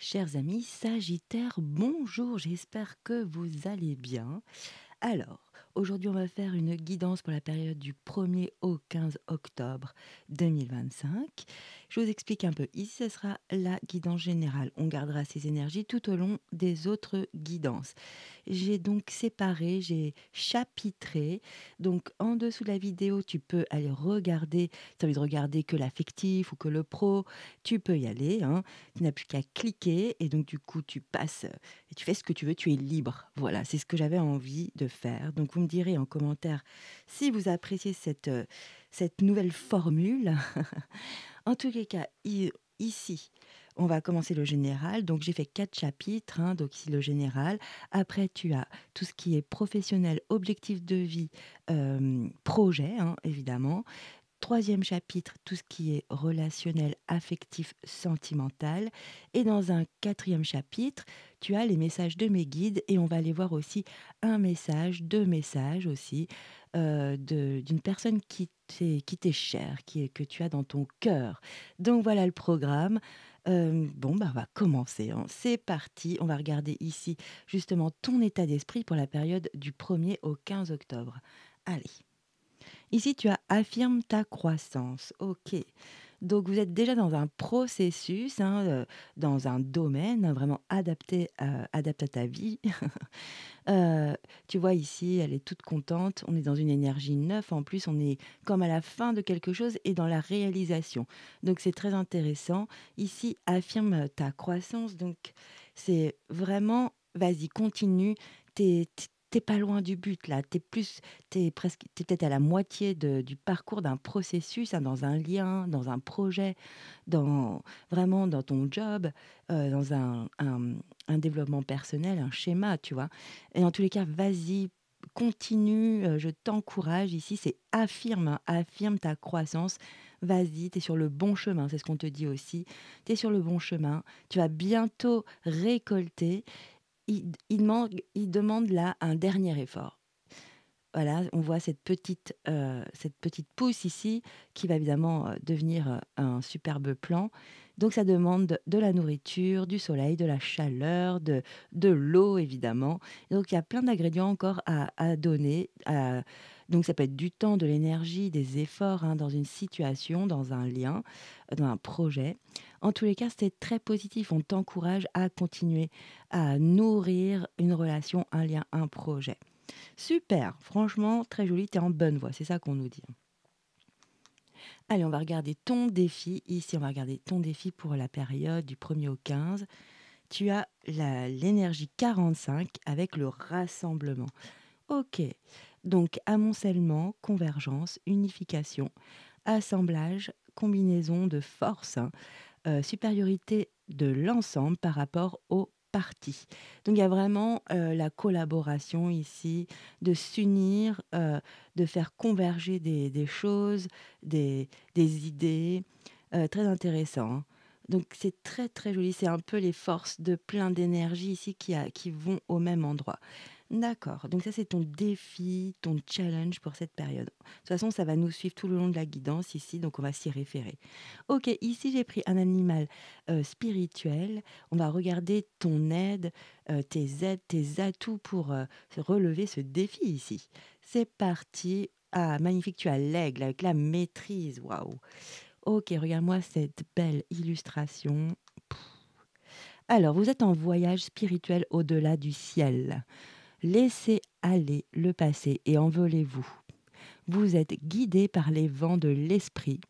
Chers amis Sagittaires, bonjour, j'espère que vous allez bien. Alors, aujourd'hui, on va faire une guidance pour la période du 1er au 15 octobre 2025. Je vous explique un peu. Ici, ce sera la guidance générale. On gardera ces énergies tout au long des autres guidances. J'ai donc séparé, j'ai chapitré. Donc, en dessous de la vidéo, tu peux aller regarder. Si tu as envie de regarder que l'affectif ou que le pro, tu peux y aller, hein. Tu n'as plus qu'à cliquer et donc, du coup, tu passes et tu fais ce que tu veux, tu es libre. Voilà, c'est ce que j'avais envie de faire. Donc, vous me direz en commentaire si vous appréciez cette nouvelle formule. En tous les cas, ici, on va commencer le général. Donc, j'ai fait 4 chapitres, hein, donc ici le général. Après, tu as tout ce qui est professionnel, objectif de vie, projet, hein, évidemment. Troisième chapitre, tout ce qui est relationnel, affectif, sentimental. Et dans un quatrième chapitre, tu as les messages de mes guides et on va aller voir aussi un message, deux messages aussi, d'une personne qui t'est chère, que tu as dans ton cœur. Donc voilà le programme. Bon, bah, on va commencer, hein. C'est parti. On va regarder ici justement ton état d'esprit pour la période du 1er au 15 octobre. Allez. Ici, tu as affirme ta croissance. OK. Donc, vous êtes déjà dans un processus, hein, dans un domaine hein, vraiment adapté à ta vie. Heu, Tu vois ici, elle est toute contente. On est dans une énergie neuve. En plus, on est comme à la fin de quelque chose et dans la réalisation. Donc, c'est très intéressant. Ici, affirme ta croissance. Donc, c'est vraiment, vas-y, continue. Tu pas loin du but là. T'es peut-être à la moitié du parcours d'un processus, hein, dans un lien, dans un projet, vraiment dans ton job, dans un développement personnel, un schéma, tu vois? Et dans tous les cas, vas-y, continue, je t'encourage. Ici, c'est affirme, hein, affirme ta croissance. Vas-y, tu es sur le bon chemin, c'est ce qu'on te dit aussi. Tu es sur le bon chemin, tu vas bientôt récolter. Il demande là un dernier effort. Voilà, on voit cette petite pousse ici qui va évidemment, devenir, un superbe plant. Donc ça demande de la nourriture, du soleil, de la chaleur, de l'eau évidemment. Donc il y a plein d'ingrédients encore à donner, donc ça peut être du temps, de l'énergie, des efforts, hein, dans une situation, dans un lien, dans un projet. En tous les cas, c'est très positif. On t'encourage à continuer à nourrir une relation, un lien, un projet. Super, franchement, très joli, tu es en bonne voie, c'est ça qu'on nous dit. Allez, on va regarder ton défi. Ici, on va regarder ton défi pour la période du 1er au 15. Tu as l'énergie 45 avec le rassemblement. Ok, donc amoncellement, convergence, unification, assemblage, combinaison de forces, hein, supériorité de l'ensemble par rapport aux parties. Donc il y a vraiment, la collaboration ici, de s'unir, de faire converger des choses, des idées, très intéressant, hein. Donc c'est très, très joli. C'est un peu les forces de plein d'énergie ici qui vont au même endroit. D'accord, donc ça c'est ton défi, ton challenge pour cette période. De toute façon, ça va nous suivre tout le long de la guidance ici, donc on va s'y référer. OK, ici j'ai pris un animal, spirituel. On va regarder ton aide, tes aides, tes atouts pour, relever ce défi ici. C'est parti. Ah magnifique, tu as l'aigle avec la maîtrise, waouh! OK, regarde-moi cette belle illustration. Alors, vous êtes en voyage spirituel au-delà du ciel. Laissez aller le passé et envolez-vous. Vous êtes guidé par les vents de l'esprit.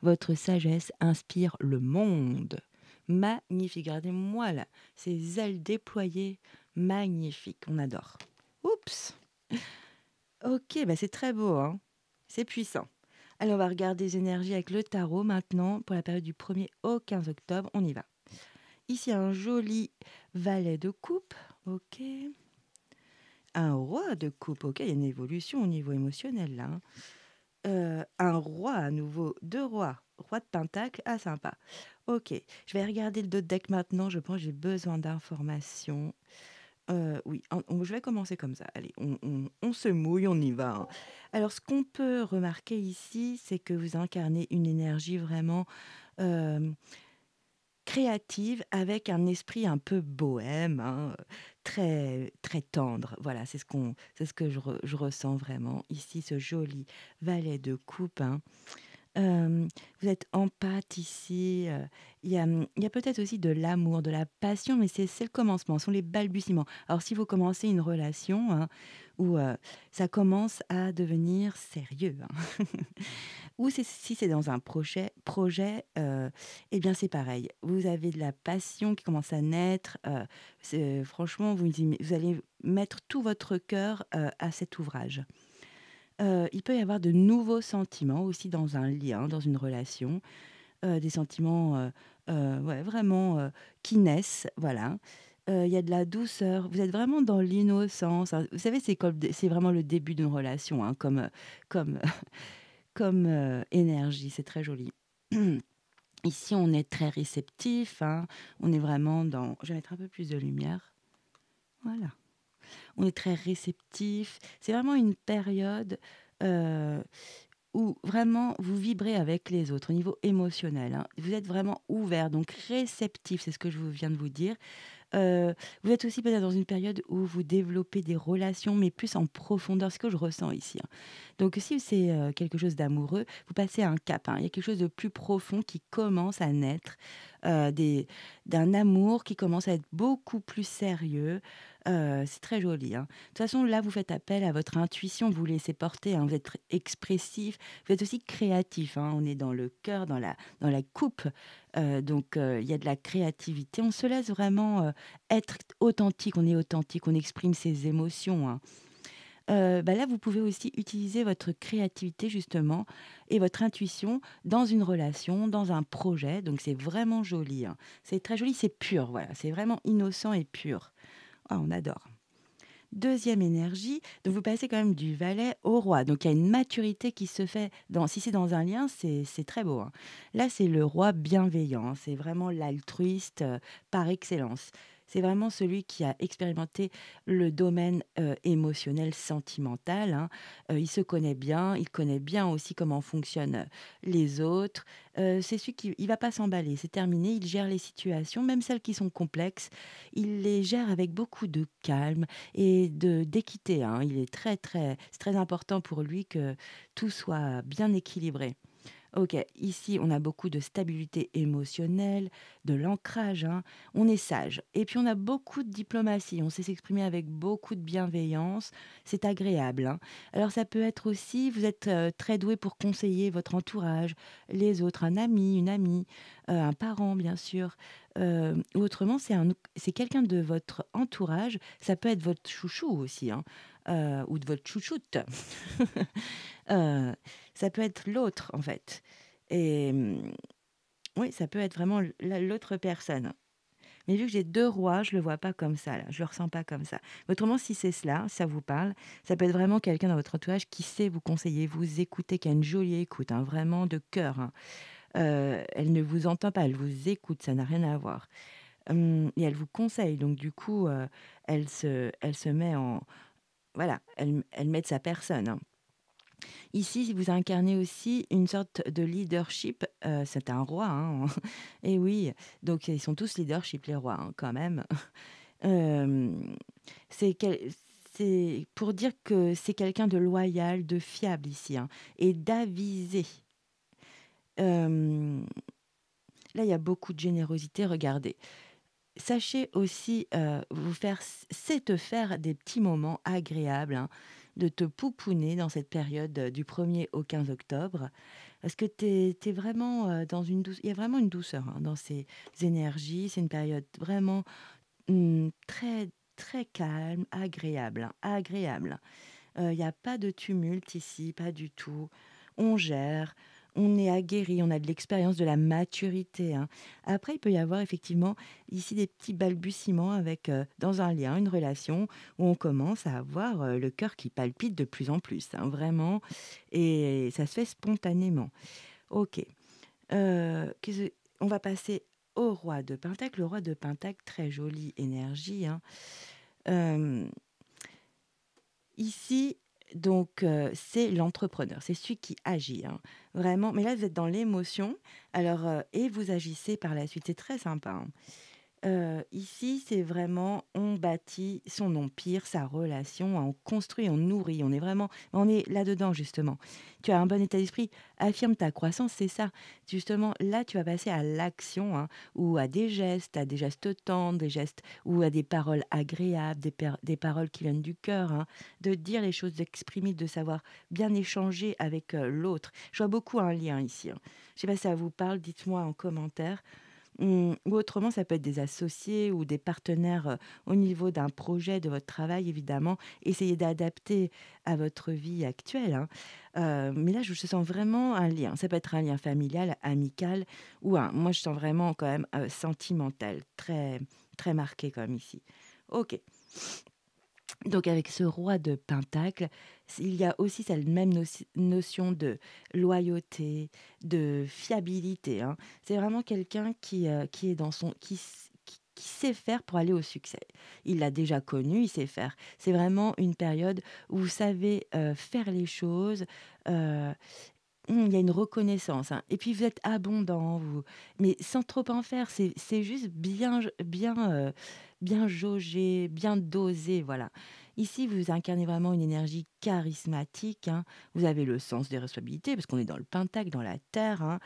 Votre sagesse inspire le monde. Magnifique, regardez-moi là, ces ailes déployées, magnifique, on adore. Oups, ok, bah c'est très beau, hein. C'est puissant. Allez, on va regarder les énergies avec le tarot maintenant pour la période du 1er au 15 octobre, on y va. Ici, un joli valet de coupe, ok. Un roi de coupe, ok, il y a une évolution au niveau émotionnel là, hein. Un roi à nouveau, 2 rois, roi de pentacle, ah sympa. OK, je vais regarder le dos de deck maintenant, je pense que j'ai besoin d'informations. Oui, je vais commencer comme ça. Allez, on se mouille, on y va, hein. Alors ce qu'on peut remarquer ici, c'est que vous incarnez une énergie vraiment, hem, créative avec un esprit un peu bohème, hein, très, très tendre. Voilà, c'est ce que je ressens vraiment. Ici, ce joli valet de coupe, hein. Vous êtes en pâte ici, il y a peut-être aussi de l'amour, de la passion, mais c'est le commencement, ce sont les balbutiements. Alors si vous commencez une relation, hein, où, ça commence à devenir sérieux, hein, ou si c'est dans un projet, et bien c'est pareil. Vous avez de la passion qui commence à naître, c'est franchement vous allez mettre tout votre cœur, à cet ouvrage. Il peut y avoir de nouveaux sentiments aussi dans un lien, dans une relation, des sentiments, ouais, vraiment, qui naissent, voilà. Il y a de la douceur, vous êtes vraiment dans l'innocence, hein. Vous savez, c'est vraiment le début d'une relation, hein, comme, comme, énergie, c'est très joli. Ici, on est très réceptif, hein, on est vraiment dans je vais mettre un peu plus de lumière, voilà. On est très réceptif, c'est vraiment une période, heu où vraiment vous vibrez avec les autres au niveau émotionnel, hein. Vous êtes vraiment ouvert, donc réceptif, c'est ce que je viens de vous dire. Heu, vous êtes aussi peut-être dans une période où vous développez des relations, mais plus en profondeur, ce que je ressens ici, hein. Donc si c'est, quelque chose d'amoureux, vous passez à un cap, hein. Il y a quelque chose de plus profond qui commence à naître, des d'un amour qui commence à être beaucoup plus sérieux. C'est très joli, hein. De toute façon, là, vous faites appel à votre intuition, vous vous laissez porter, hein. Vous êtes expressif, vous êtes aussi créatif, hein. On est dans le cœur, dans la coupe, donc il y a de la créativité. On se laisse vraiment, être authentique, on exprime ses émotions, hein. Bah, là, vous pouvez aussi utiliser votre créativité justement et votre intuition dans une relation, dans un projet, donc c'est vraiment joli, hein. C'est très joli, c'est pur, voilà, c'est vraiment innocent et pur. Ah, on adore. Deuxième énergie, donc vous passez quand même du valet au roi, donc il y a une maturité qui se fait si c'est dans un lien, c'est très beau, hein. Là, c'est le roi bienveillant, hein, c'est vraiment l'altruiste, par excellence. C'est vraiment celui qui a expérimenté le domaine, émotionnel, sentimental, hein. Il se connaît bien, il connaît bien aussi comment fonctionnent, les autres. C'est celui qui il va pas s'emballer, c'est terminé, il gère les situations, même celles qui sont complexes, il les gère avec beaucoup de calme et de d'équité, hein. Il est c'est très important pour lui que tout soit bien équilibré. OK, ici, on a beaucoup de stabilité émotionnelle, de l'ancrage, hein. On est sage et puis on a beaucoup de diplomatie. On sait s'exprimer avec beaucoup de bienveillance. C'est agréable, hein. Alors ça peut être aussi vous êtes, très doué pour conseiller votre entourage, les autres, un ami, une amie, un parent bien sûr, ou autrement c'est quelqu'un de votre entourage. Ça peut être votre chouchou aussi, hein, ou de votre chouchoute. Heu, Ça peut être l'autre, en fait et oui, ça peut être vraiment l'autre personne. Mais vu que j'ai 2 rois, je le vois pas comme ça, là, je le ressens pas comme ça. Autrement, si c'est cela, si ça vous parle, ça peut être vraiment quelqu'un dans votre entourage qui sait vous conseiller, vous écouter, qui a une jolie écoute, hein, vraiment de cœur, hein. Elle ne vous entend pas, elle vous écoute, ça n'a rien à voir. Et elle vous conseille, donc du coup, elle se met en voilà, elle met de sa personne, hein. Ici, si vous incarnez aussi une sorte de leadership, c'est un roi, hein, et oui, donc ils sont tous leadership les rois, hein, quand même. Hem, c'est quel c'est pour dire que c'est quelqu'un de loyal, de fiable ici, hein, et d'avisé. Hem, Là, il y a beaucoup de générosité, regardez. Sachez aussi, vous faire c'est te faire des petits moments agréables, hein, de te pouponner dans cette période, du 1er au 15 octobre. Parce que tu es vraiment, dans une douce il y a vraiment une douceur, hein, dans ces énergies. C'est une période vraiment, très, très calme, agréable, hein, agréable. Il y a pas de tumulte ici, pas du tout. On gère, on est aguerri, on a de l'expérience, de la maturité, hein. Après, il peut y avoir effectivement ici des petits balbutiements avec, dans un lien, une relation où on commence à avoir, le cœur qui palpite de plus en plus, hein, vraiment et ça se fait spontanément. OK, qu'est-ce on va passer au roi de Pentacle. Le roi de Pentacle, très jolie énergie, hein. Hem Ici, Donc c'est l'entrepreneur, c'est celui qui agit, hein, vraiment. Mais là, vous êtes dans l'émotion, alors, et vous agissez par la suite. C'est très sympa, hein. Ici, c'est vraiment on bâtit son empire, sa relation, on construit, on nourrit, on est là-dedans justement. Tu as un bon état d'esprit, affirme ta croissance, c'est ça. Justement, là, tu vas passer à l'action, hein, ou à des gestes tendres, des gestes ou à des paroles agréables, des paroles qui viennent du cœur, hein, de dire les choses, d'exprimer, de savoir bien échanger avec, l'autre. Je vois beaucoup un lien ici, hein. Je sais pas si ça vous parle, dites-moi en commentaire. Ou autrement, ça peut être des associés ou des partenaires, au niveau d'un projet, de votre travail évidemment. Essayez d'adapter à votre vie actuelle, hein. Mais là, je sens vraiment un lien. Ça peut être un lien familial, amical ou moi je sens vraiment quand même, sentimental, très très marqué comme ici. OK. Donc avec ce roi de pentacle, il y a aussi cette même notion de loyauté, de fiabilité, hein. C'est vraiment quelqu'un qui est dans son qui sait faire pour aller au succès. Il l'a déjà connu, il sait faire. C'est vraiment une période où vous savez, faire les choses, heu il y a une reconnaissance, hein, et puis vous êtes abondant, mais sans trop en faire, c'est juste bien jaugé, bien dosé, voilà. Ici, vous incarnez vraiment une énergie charismatique, hein. Vous avez le sens des responsabilités parce qu'on est dans le pentacle, dans la terre, hein,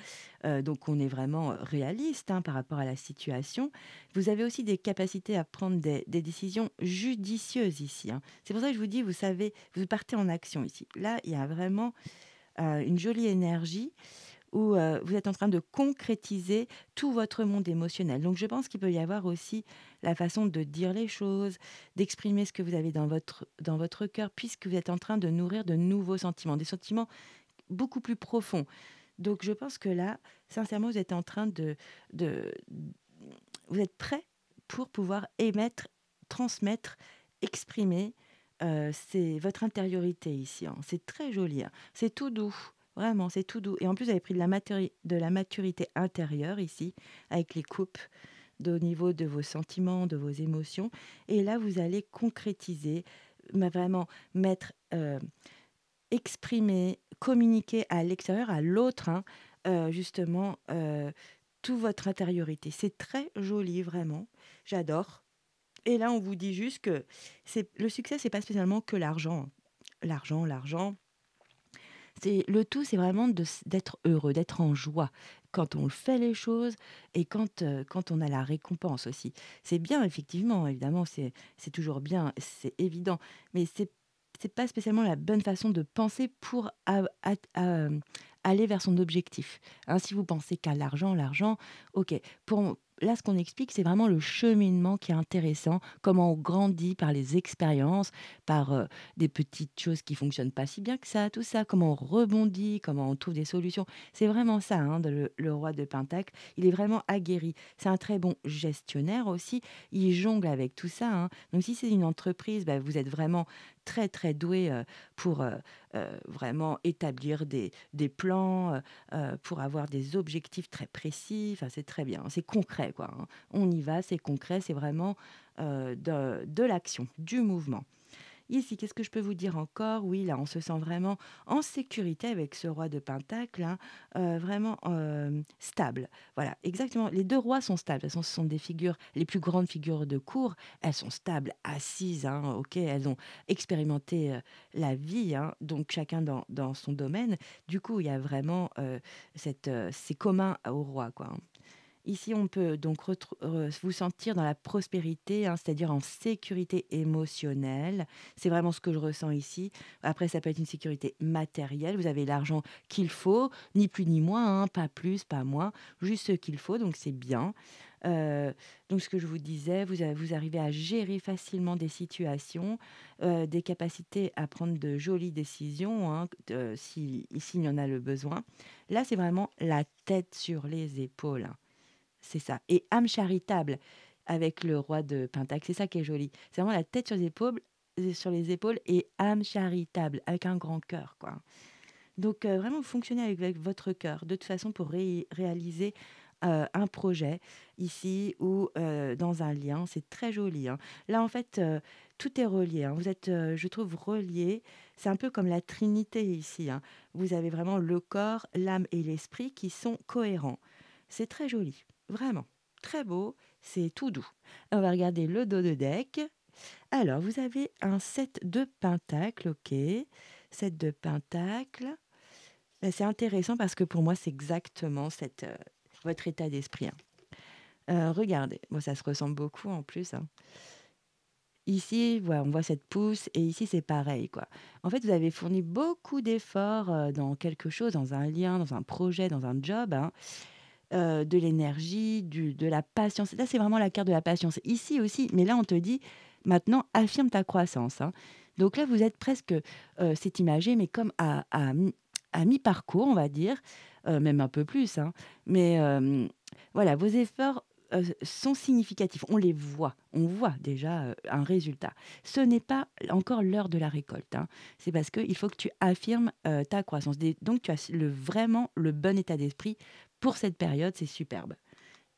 donc on est vraiment, réaliste, hein, par rapport à la situation. Vous avez aussi des capacités à prendre des décisions judicieuses ici, hein. C'est pour ça que je vous dis, vous savez, vous partez en action ici. Là, il y a vraiment une jolie énergie où, vous êtes en train de concrétiser tout votre monde émotionnel. Donc je pense qu'il peut y avoir aussi la façon de dire les choses, d'exprimer ce que vous avez dans votre cœur, puisque vous êtes en train de nourrir de nouveaux sentiments, des sentiments beaucoup plus profonds. Donc je pense que là, sincèrement, vous êtes en train de vous êtes prêt pour pouvoir émettre, transmettre, exprimer, c'est votre intériorité ici, hein. C'est très joli, hein. C'est tout doux, vraiment, c'est tout doux et en plus, vous avez pris de la maturité intérieure ici, avec les coupes au niveau de vos sentiments, de vos émotions et là, vous allez concrétiser, mais vraiment mettre, exprimer, communiquer à l'extérieur, à l'autre, hein, justement, tout votre intériorité. C'est très joli, vraiment. J'adore. Et là, on vous dit juste que c'est le succès, c'est pas spécialement que l'argent. L'argent, c'est le tout, c'est vraiment d'être heureux, d'être en joie quand on fait les choses et quand on a la récompense aussi. C'est bien, effectivement, évidemment, c'est toujours bien, c'est évident, mais c'est pas spécialement la bonne façon de penser pour aller vers son objectif, hein. Si vous pensez qu'à l'argent, OK. Là, ce qu'on explique, c'est vraiment le cheminement qui est intéressant, comment on grandit par les expériences, par, des petites choses qui fonctionnent pas si bien que ça, tout ça, comment on rebondit, comment on trouve des solutions. C'est vraiment ça, hein, le roi de Pentacle. Il est vraiment aguerri. C'est un très bon gestionnaire aussi. Il jongle avec tout ça, hein. Donc si c'est une entreprise, bah, vous êtes vraiment très, très doué pour vraiment établir des plans, pour avoir des objectifs très précis. Enfin, c'est très bien. C'est concret, quoi, hein. On y va, c'est concret, c'est vraiment de l'action, du mouvement. Ici, qu'est-ce que je peux vous dire encore? Oui, là, on se sent vraiment en sécurité avec ce roi de Pentacle, hein, vraiment, stable. Voilà, exactement. Les 2 rois sont stables. De toute façon, ce sont des figures les plus grandes figures de cour, elles sont stables, assises, hein, OK, elles ont expérimenté, la vie, hein, donc chacun dans son domaine. Du coup, il y a vraiment, c'est commun au roi, quoi, hein. Ici, on peut donc vous sentir dans la prospérité, hein, c'est-à-dire en sécurité émotionnelle. C'est vraiment ce que je ressens ici. Après, ça peut être une sécurité matérielle. Vous avez l'argent qu'il faut, ni plus ni moins, hein, pas plus, pas moins, juste ce qu'il faut, donc c'est bien. Donc ce que je vous disais, vous arrivez à gérer facilement des situations, des capacités à prendre de jolies décisions, hein, s'il y en a le besoin. Là, c'est vraiment la tête sur les épaules, hein. C'est ça et âme charitable avec le roi de Pentacle, c'est ça qui est joli. C'est vraiment la tête sur les épaules et âme charitable avec un grand cœur, quoi. Donc vraiment, vous fonctionnez avec votre cœur, de toute façon, pour réaliser un projet ici ou dans un lien. C'est très joli, hein. Là, en fait, tout est relié, hein. Vous êtes, je trouve, reliés. C'est un peu comme la Trinité ici, hein. Vous avez vraiment le corps, l'âme et l'esprit qui sont cohérents. C'est très joli, vraiment. Très beau, c'est tout doux. On va regarder le dos de deck. Alors, vous avez un 7 de pentacles, OK. 7 de pentacles. Bah, c'est intéressant parce que pour moi, c'est exactement votre état d'esprit, hein. Regardez, bon, ça se ressemble beaucoup en plus, hein. Ici, voilà, on voit cette pousse et ici, c'est pareil, quoi. En fait, vous avez fourni beaucoup d'efforts dans quelque chose, dans un lien, dans un projet, dans un job, hein, de l'énergie, de la patience. Là, c'est vraiment la carte de la patience. Ici aussi, mais là, on te dit, maintenant, affirme ta croissance, hein. Donc là, vous êtes presque, c'est imagé, mais comme à mi-parcours, on va dire, même un peu plus, hein. Mais voilà, vos efforts sont significatifs. On les voit. On voit déjà un résultat. Ce n'est pas encore l'heure de la récolte, hein. C'est parce qu'il faut que tu affirmes ta croissance. Donc, tu as vraiment le bon état d'esprit pour cette période, c'est superbe.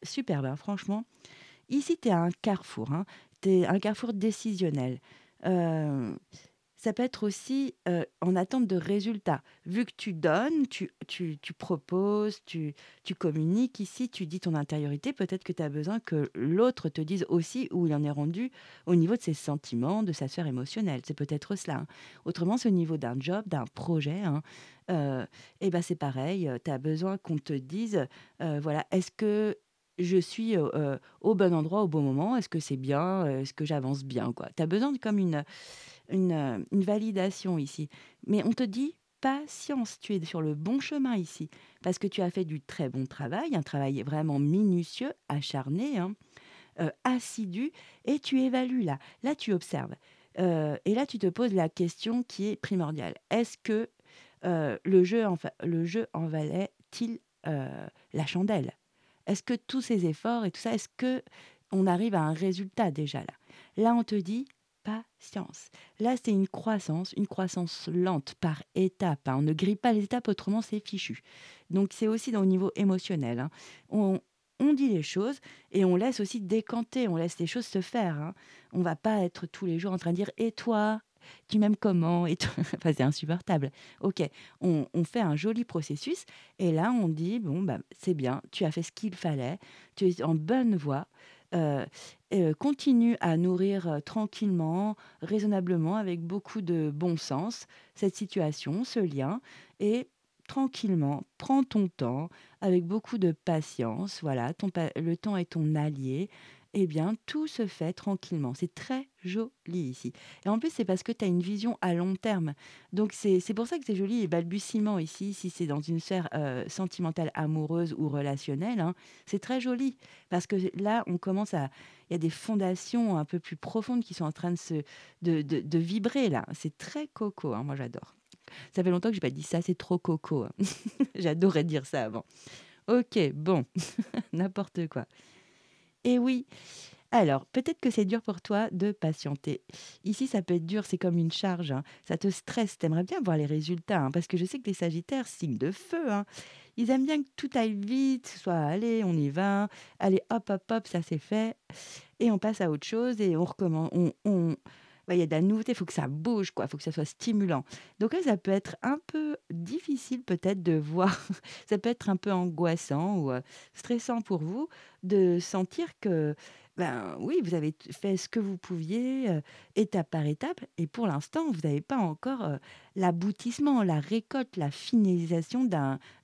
Superbe, hein, franchement. Ici, tu es à un carrefour, hein. Tu es un carrefour décisionnel. Euh, Ça peut être aussi en attente de résultats. Vu que tu donnes, tu proposes, tu communiques ici, tu dis ton intériorité, peut-être que tu as besoin que l'autre te dise aussi où il en est rendu au niveau de ses sentiments, de sa sphère émotionnelle. C'est peut-être cela, hein. Autrement, c'est au niveau d'un job, d'un projet, hein. Et ben c'est pareil, tu as besoin qu'on te dise, voilà, est-ce que je suis au bon endroit au bon moment? Est-ce que c'est bien? Est-ce que j'avance bien, quoi? Tu as besoin de comme une validation ici. Mais on te dit: «Patience, tu es sur le bon chemin ici». Parce que tu as fait du très bon travail, un travail vraiment minutieux, acharné, hein, assidu et tu évalues là. Là, tu observes, et là, tu te poses la question qui est primordiale. Est-ce que, le jeu en valait-il, la chandelle? Est-ce que tous ces efforts et tout ça, est-ce que on arrive à un résultat déjà là? Là, on te dit: «Patience». Là, c'est une croissance lente par étapes, hein. On ne grille pas les étapes, autrement c'est fichu. Donc c'est aussi au niveau émotionnel, hein. On on dit les choses et on laisse aussi décanter, on laisse les choses se faire, hein. On va pas être tous les jours en train de dire: «Et toi? Tu m'aimes comment? Et toi?» Enfin, c'est insupportable. OK, on fait un joli processus et là, on dit: «Bon, bah, c'est bien, tu as fait ce qu'il fallait, tu es en bonne voie, heu continue à nourrir, tranquillement, raisonnablement, avec beaucoup de bon sens, cette situation, ce lien et tranquillement, prends ton temps, avec beaucoup de patience, voilà, le temps est ton allié, eh bien, tout se fait tranquillement. C'est très joli ici et en plus, c'est parce que tu as une vision à long terme. Donc c'est pour ça que c'est joli les balbutiements ici, si c'est dans une sphère, sentimentale, amoureuse ou relationnelle, hein, c'est très joli parce que là, on commence à il y a des fondations un peu plus profondes qui sont en train de vibrer là. C'est très coco, hein, moi j'adore. Ça fait longtemps que j'ai pas dit ça, c'est trop coco, hein. J'adorais dire ça avant. OK, bon, n'importe quoi. Et oui, alors peut-être que c'est dur pour toi de patienter. Ici, ça peut être dur, c'est comme une charge, hein. Ça te stresse, tu aimerais bien voir les résultats, hein, parce que je sais que les sagittaires, signe de feu, hein, ils aiment bien que tout aille vite, soit: «Allez, on y va, allez hop, hop, hop, ça c'est fait». Et on passe à autre chose et on recommence. Bah, il y a de la nouveauté, il faut que ça bouge, quoi, il faut que ça soit stimulant. Donc là, ça peut être un peu difficile peut-être de voir, ça peut être un peu angoissant ou stressant pour vous de sentir que, ben oui, vous avez fait ce que vous pouviez, étape par étape, et pour l'instant, vous n'avez pas encore l'aboutissement, la récolte, la finalisation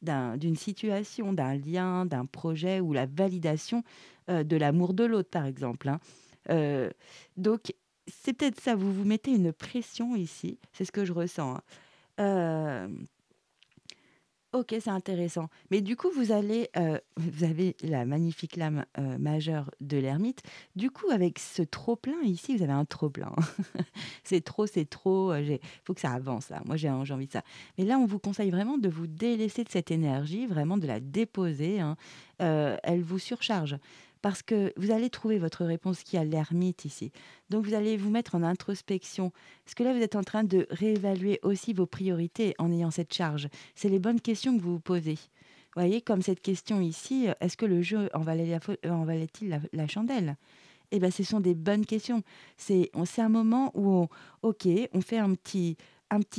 d'une situation, d'un lien, d'un projet ou la validation de l'amour de l'autre, par exemple, hein. Heu, donc c'est peut-être ça, vous vous mettez une pression ici, c'est ce que je ressens, hein. OK, c'est intéressant. Mais du coup, vous avez la magnifique lame, majeure de l'ermite. Du coup, avec ce trop-plein ici, vous avez un trop-plein, hein. C'est trop, faut que ça avance là. Moi, j'ai envie de ça. Mais là, on vous conseille vraiment de vous délaisser de cette énergie, vraiment de la déposer, hein. Elle vous surcharge parce que vous allez trouver votre réponse qui a l'ermite ici. Donc vous allez vous mettre en introspection. Parce que là, vous êtes en train de réévaluer aussi vos priorités en ayant cette charge. C'est les bonnes questions que vous vous posez. voyez, comme cette question ici, est-ce que le jeu en valait-il la chandelle? Eh ben, ce sont des bonnes questions. C'est un moment où OK, on fait un petit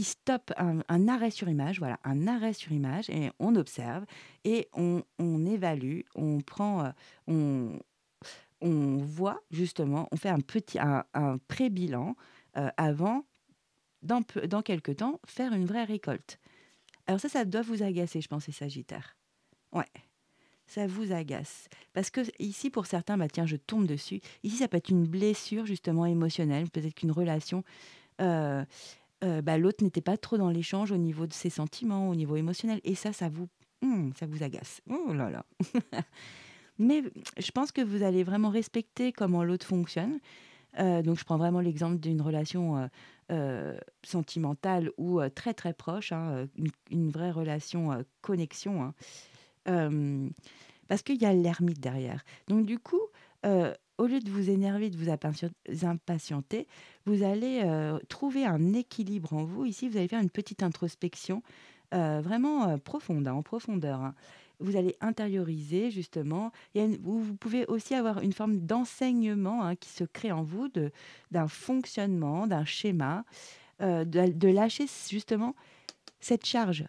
stop, un arrêt sur image, voilà, un arrêt sur image et on observe et on évalue, on prend, on voit justement, on fait un pré-bilan, avant, dans quelque temps, faire une vraie récolte. Alors ça doit vous agacer, je pense, les Sagittaires. Ouais. Ça vous agace. Parce que ici, pour certains, bah tiens, je tombe dessus. Ici, ça peut être une blessure justement émotionnelle, peut-être qu'une relation, euh, bah, l'autre n'était pas trop dans l'échange au niveau de ses sentiments, au niveau émotionnel. Et ça vous agace. Oh là là. Mais je pense que vous allez vraiment respecter comment l'autre fonctionne. Donc, je prends vraiment l'exemple d'une relation sentimentale ou très très proche, hein, une vraie relation connexion, hein. Euh, Parce qu'il y a l'ermite derrière. Donc du coup, au lieu de vous énerver, de vous impatienter, vous allez, trouver un équilibre en vous. Ici, vous allez faire une petite introspection, vraiment, profonde, hein, en profondeur, hein. Vous allez intérioriser justement. Vous pouvez aussi avoir une forme d'enseignement, hein, qui se crée en vous d'un fonctionnement, d'un schéma, de lâcher justement cette charge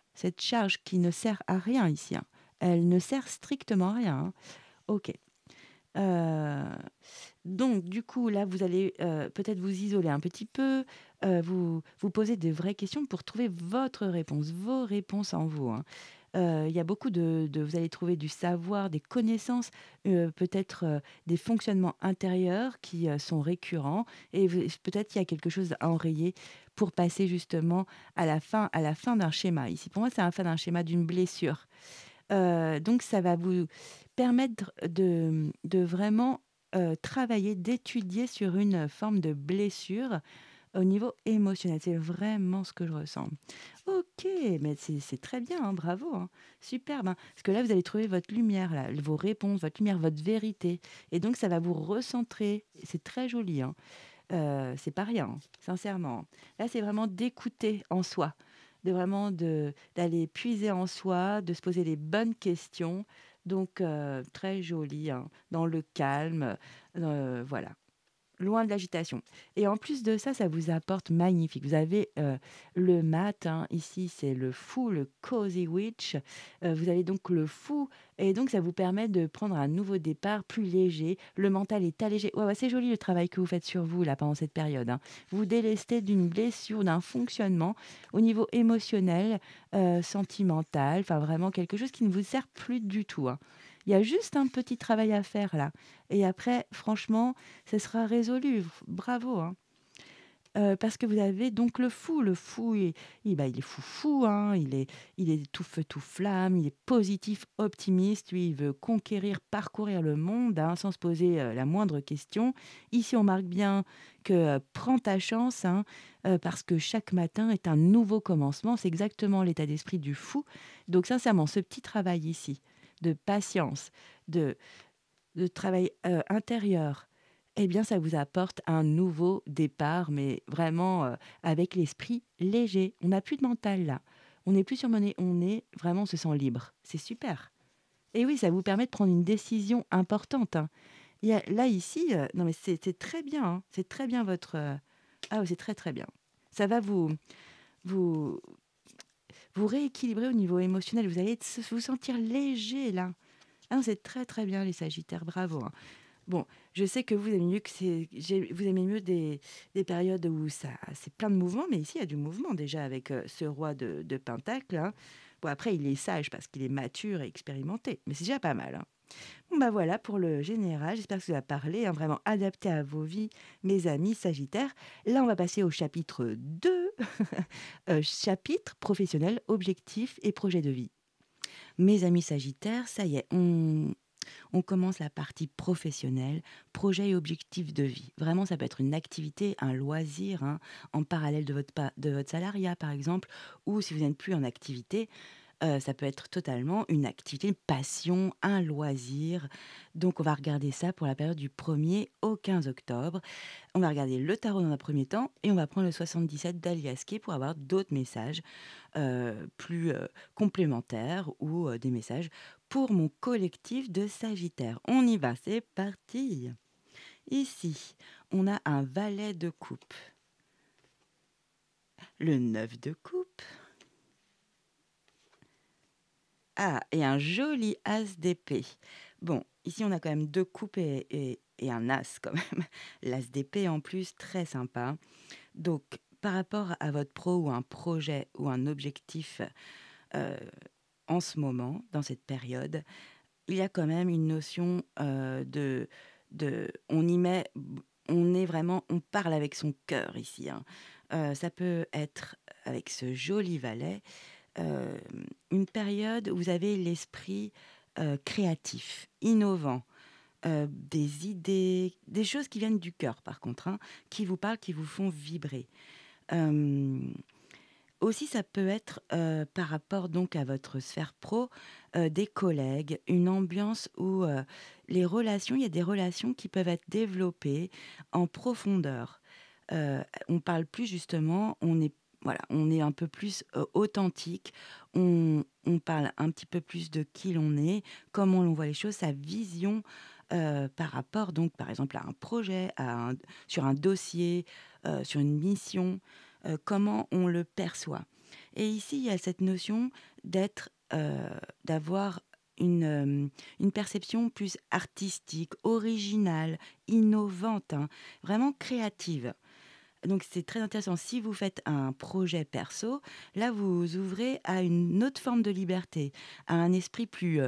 qui ne sert à rien ici, hein. Elle ne sert strictement à rien, hein. OK. Heu, donc du coup, là, vous allez, peut-être vous isoler un petit peu, vous poser des vraies questions pour trouver votre réponse, vos réponses en vous, hein. Il y a beaucoup vous allez trouver du savoir, des connaissances, peut-être, des fonctionnements intérieurs qui, sont récurrents et peut-être il y a quelque chose à enrayer pour passer justement à la fin d'un schéma. Ici, pour moi, c'est à la fin d'un schéma d'une blessure. Donc ça va vous permettre de vraiment, travailler, d'étudier sur une forme de blessure au niveau émotionnel. C'est vraiment ce que je ressens. OK, mais c'est très bien, hein, bravo, hein. Superbe, hein. Parce que là, vous allez trouver votre lumière, là, vos réponses, votre lumière, votre vérité et donc ça va vous recentrer. C'est très joli, hein. C'est pas rien, hein, sincèrement. Là, c'est vraiment d'écouter en soi, d'aller puiser en soi, de se poser les bonnes questions. Donc, très joli, hein, dans le calme, voilà. Loin de l'agitation et en plus de ça, ça vous apporte magnifique. Vous avez, le mat, hein, ici, c'est le fou, le cozy witch. Vous avez donc le fou et donc ça vous permet de prendre un nouveau départ plus léger. Le mental est allégé. Ouais, ouais, c'est joli le travail que vous faites sur vous, là, pendant cette période, hein. Vous vous délestez d'une blessure, d'un fonctionnement au niveau émotionnel, sentimental, enfin vraiment quelque chose qui ne vous sert plus du tout, hein. Il y a juste un petit travail à faire là et après franchement, ce sera résolu. Bravo, hein. Parce que vous avez donc le fou. Le fou, il est foufou, hein, il est tout feu, tout flamme, il est positif, optimiste. Lui, il veut conquérir, parcourir le monde, hein, sans se poser, la moindre question. Ici, on marque bien que, prends ta chance, hein, parce que chaque matin est un nouveau commencement. C'est exactement l'état d'esprit du fou. Donc sincèrement, ce petit travail ici, de patience, de travail, intérieur, eh bien, ça vous apporte un nouveau départ, mais vraiment, avec l'esprit léger. On n'a plus de mental là. On n'est plus surmené, on se sent libre. C'est super et oui, ça vous permet de prendre une décision importante, hein. Il y a là, ici, non mais c'est très bien, hein. C'est très bien votre, ah oui, c'est très, très bien. Ça va vous vous rééquilibrer au niveau émotionnel. Vous allez vous sentir léger là. Ah non, c'est très, très bien les Sagittaires, bravo, hein. Bon, je sais que vous aimez mieux vous aimez mieux des périodes où c'est plein de mouvements, mais ici, il y a du mouvement déjà avec, ce roi de Pentacle, hein. Bon, après, il est sage parce qu'il est mature et expérimenté, mais c'est déjà pas mal, hein. Bon, bah voilà pour le général. J'espère que ça va parler, hein, vraiment adapté à vos vies, mes amis Sagittaires. Là, on va passer au chapitre 2, chapitre professionnel, objectifs et projets de vie. Mes amis Sagittaires, ça y est, on commence la partie professionnelle, projet et objectifs de vie. Vraiment, ça peut être une activité, un loisir, hein, en parallèle de votre salariat, par exemple, ou si vous n'êtes plus en activité, Ça peut être totalement une activité, une passion, un loisir. Donc on va regarder ça pour la période du 1er au 15 octobre. On va regarder le tarot dans un premier temps et on va prendre le 77 d'Aliasqué pour avoir d'autres messages plus complémentaires ou des messages pour mon collectif de Sagittaire. On y va, c'est parti. Ici, on a un valet de coupe, le 9 de coupe, ah, et un joli as d'épée. Bon, ici, on a quand même deux coupes et un as quand même. L'as d'épée en plus, très sympa. Donc, par rapport à votre pro ou un projet ou un objectif euh, en ce moment, dans cette période, il y a quand même une notion on y met, on est vraiment, on parle avec son cœur ici, hein. Ça peut être avec ce joli valet, euh, une période où vous avez l'esprit créatif, innovant, des idées, des choses qui viennent du cœur par contre, hein, qui vous parlent, qui vous font vibrer. Euh, Aussi, ça peut être par rapport donc à votre sphère pro, des collègues, une ambiance où il y a des relations qui peuvent être développées en profondeur. On parle plus justement, voilà, on est un peu plus authentique, on parle un petit peu plus de qui l'on est, comment l'on voit les choses, sa vision par rapport donc par exemple à un projet, sur un dossier, sur une mission, comment on le perçoit. Et ici, il y a cette notion d'être, d'avoir une perception plus artistique, originale, innovante, hein, vraiment créative. Donc c'est très intéressant. Si vous faites un projet perso, là vous ouvrez à une autre forme de liberté, à un esprit plus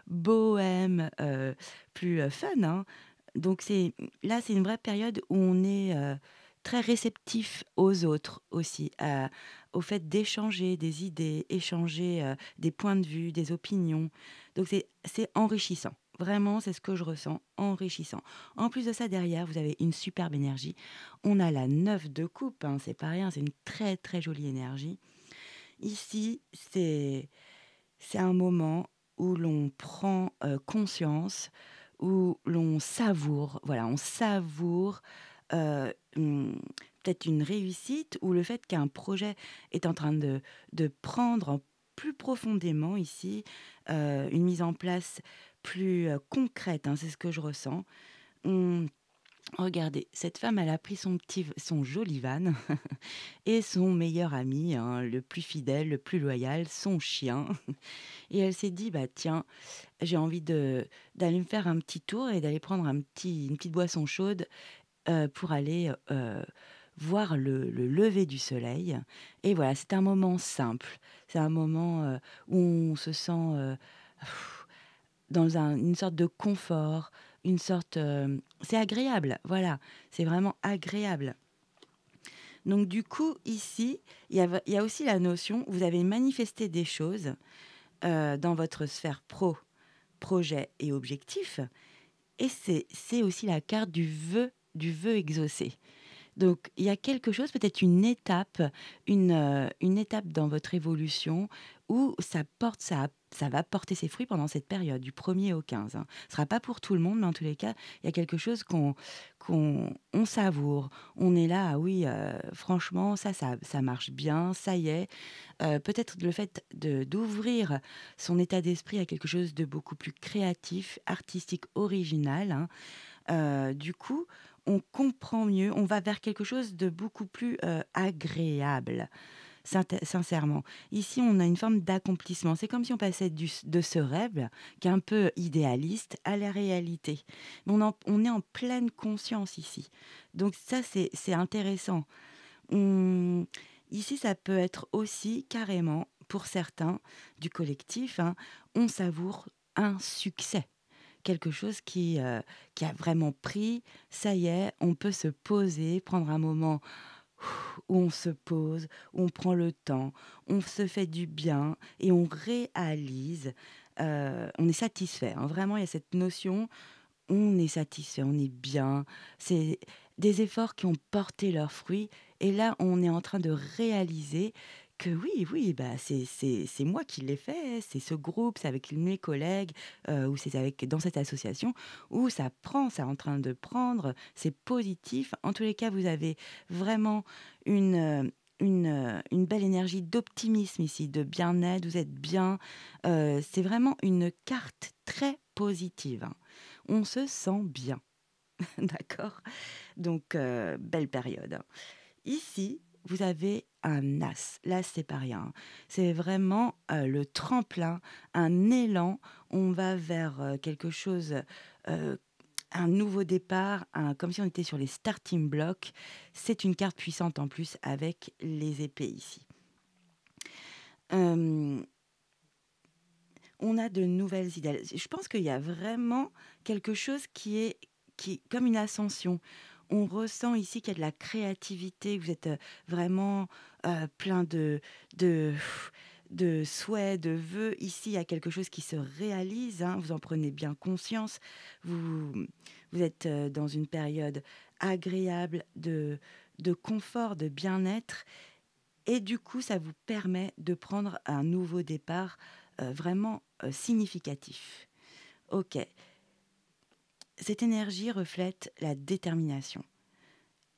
bohème, plus fun, hein. Donc c'est une vraie période où on est très réceptif aux autres aussi, au fait d'échanger des idées, échanger des points de vue, des opinions. Donc c'est enrichissant. Vraiment, c'est ce que je ressens, enrichissant. En plus de ça, derrière, vous avez une superbe énergie. On a la 9 de coupe, hein, c'est pas rien, c'est une très très jolie énergie. Ici, c'est un moment où l'on prend conscience, où l'on savoure, voilà, on savoure euh, hum, peut-être une réussite ou le fait qu'un projet est en train de prendre plus profondément ici une mise en place plus concrète, hein, c'est ce que je ressens. On, Regardez, cette femme, elle a pris son joli van et son meilleur ami, hein, le plus fidèle, le plus loyal, son chien. Et elle s'est dit, bah tiens, j'ai envie d'aller me faire un petit tour et d'aller prendre une petite boisson chaude pour aller voir le lever du soleil. Et voilà, c'est un moment simple. C'est un moment où on se sent dans une sorte de confort, une sorte... c'est agréable, voilà. C'est vraiment agréable. Donc du coup, ici, il y a aussi la notion, vous avez manifesté des choses dans votre sphère projet et objectif. Et c'est aussi la carte du vœu exaucé. Donc, il y a quelque chose, peut-être une étape dans votre évolution où ça va porter ses fruits pendant cette période, du 1er au 15, hein. Ce ne sera pas pour tout le monde, mais en tous les cas, il y a quelque chose qu'on savoure. On est là, ah oui, franchement, ça marche bien, ça y est. Peut-être le fait d'ouvrir son état d'esprit à quelque chose de beaucoup plus créatif, artistique, original, hein. Du coup, on comprend mieux, on va vers quelque chose de beaucoup plus agréable, sincèrement. Ici, on a une forme d'accomplissement. C'est comme si on passait de ce rêve, qui est un peu idéaliste, à la réalité. Mais on est en pleine conscience ici. Donc ça, c'est intéressant. On- Ici, ça peut être aussi carrément, pour certains du collectif, hein, on savoure un succès, quelque chose qui a vraiment pris. Ça y est, on peut se poser, prendre un moment où on se pose, où on prend le temps, on se fait du bien et on réalise. On est satisfait, hein. Vraiment, il y a cette notion, on est satisfait, on est bien. C'est des efforts qui ont porté leurs fruits. Et là, on est en train de réaliser que oui, oui, bah, c'est moi qui l'ai fait, c'est ce groupe, c'est avec mes collègues, ou c'est avec dans cette association où ça prend, c'est en train de prendre, c'est positif. En tous les cas, vous avez vraiment une, une belle énergie d'optimisme ici, de bien-être, vous êtes bien. C'est vraiment une carte très positive, hein. On se sent bien, d'accord? Donc belle période, hein. Ici, vous avez un as. L'as, c'est pas rien, hein. C'est vraiment, le tremplin, un élan. On va vers, quelque chose, heu, un nouveau départ, comme si on était sur les starting blocks. C'est une carte puissante en plus avec les épées ici. Hem, on a de nouvelles idées. Je pense qu'il y a vraiment quelque chose qui comme une ascension. On ressent ici qu'il y a de la créativité, que vous êtes, vraiment, plein de de souhaits, de vœux. Ici, il y a quelque chose qui se réalise, hein, vous en prenez bien conscience. Vous vous êtes, dans une période agréable de confort, de bien-être et du coup, ça vous permet de prendre un nouveau départ, vraiment, significatif. OK. Cette énergie reflète la détermination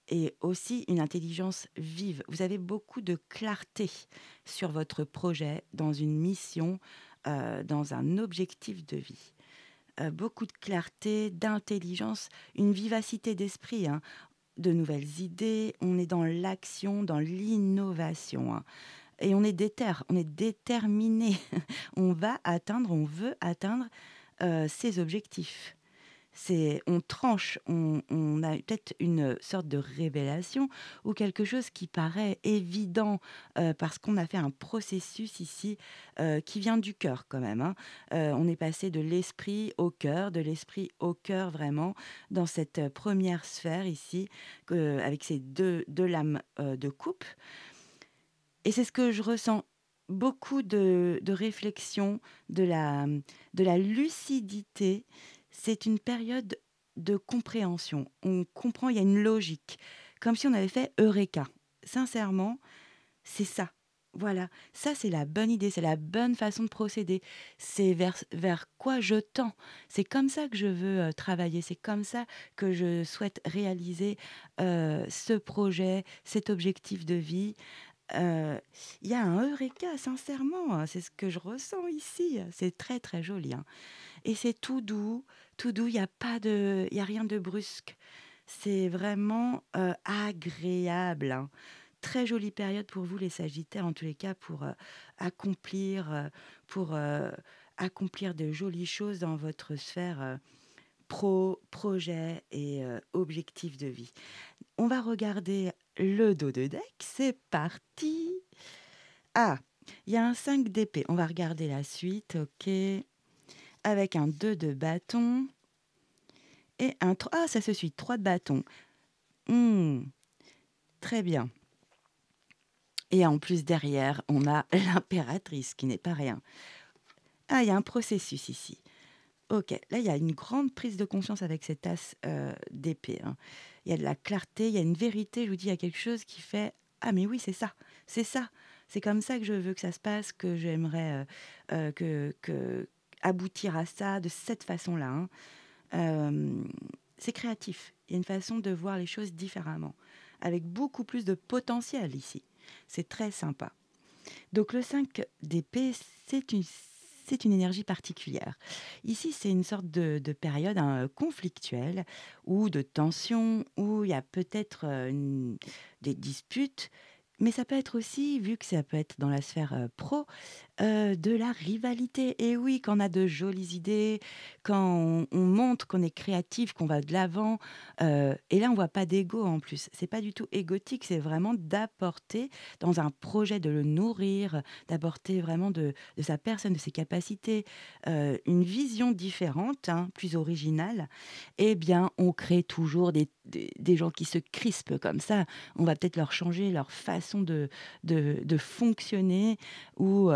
et aussi une intelligence vive. Vous avez beaucoup de clarté sur votre projet, dans une mission, dans un objectif de vie. Beaucoup de clarté, d'intelligence, une vivacité d'esprit, hein, de nouvelles idées. On est dans l'action, dans l'innovation, hein, et on est déterminé. On va atteindre, on veut atteindre, ses objectifs. On tranche, on a peut-être une sorte de révélation ou quelque chose qui paraît évident, parce qu'on a fait un processus ici, qui vient du cœur quand même, hein. On est passé de l'esprit au cœur, de l'esprit au cœur vraiment dans cette, 1re sphère ici, avec ces deux lames, de coupe et c'est ce que je ressens. Beaucoup de réflexion, de la lucidité. C'est une période de compréhension. On comprend, il y a une logique, comme si on avait fait eureka. Sincèrement, c'est ça. Voilà, ça c'est la bonne idée, c'est la bonne façon de procéder. C'est vers quoi je tends. C'est comme ça que je veux travailler, c'est comme ça que je souhaite réaliser ce projet, cet objectif de vie. Heu, il y a un eureka, sincèrement, c'est ce que je ressens ici. C'est très, très joli, hein et c'est tout doux, il y a rien de brusque. C'est vraiment, agréable, hein. Très jolie période pour vous les sagittaires, en tous les cas accomplir, pour, accomplir de jolies choses dans votre sphère, projet et objectif de vie. On va regarder le dos de deck, c'est parti! Ah, il y a un 5 d'épée. On va regarder la suite, OK. Avec un 2 de bâton et un 3. Ah, ça se suit, 3 de bâton. Mmh, très bien. Et en plus, derrière, on a l'impératrice, qui n'est pas rien. Ah, il y a un processus ici. OK, là, il y a une grande prise de conscience avec cet as, d'épée, hein. Il y a de la clarté, il y a une vérité, je vous dis, il y a quelque chose qui fait: «Ah mais oui, c'est ça, c'est ça. C'est comme ça que je veux que ça se passe, que j'aimerais, que aboutir à ça de cette façon-là», hein. Hem, c'est créatif. Il y a une façon de voir les choses différemment, avec beaucoup plus de potentiel ici. C'est très sympa. Donc le 5 d'épée, c'est une c'est une énergie particulière. Ici, c'est une sorte de période, hein, conflictuelle ou de tension, où il y a peut-être, des disputes, mais ça peut être aussi, vu que ça peut être dans la sphère, pro, de la rivalité. Et oui, quand on a de jolies idées, quand on montre qu'on est créatif, qu'on va de l'avant, et là, on voit pas d'ego en plus. C'est pas du tout égotique, c'est vraiment d'apporter dans un projet, de le nourrir, d'apporter vraiment de sa personne, de ses capacités, une vision différente, hein, plus originale. Eh bien, on crée toujours des gens qui se crispent comme ça. On va peut-être leur changer leur façon de fonctionner ou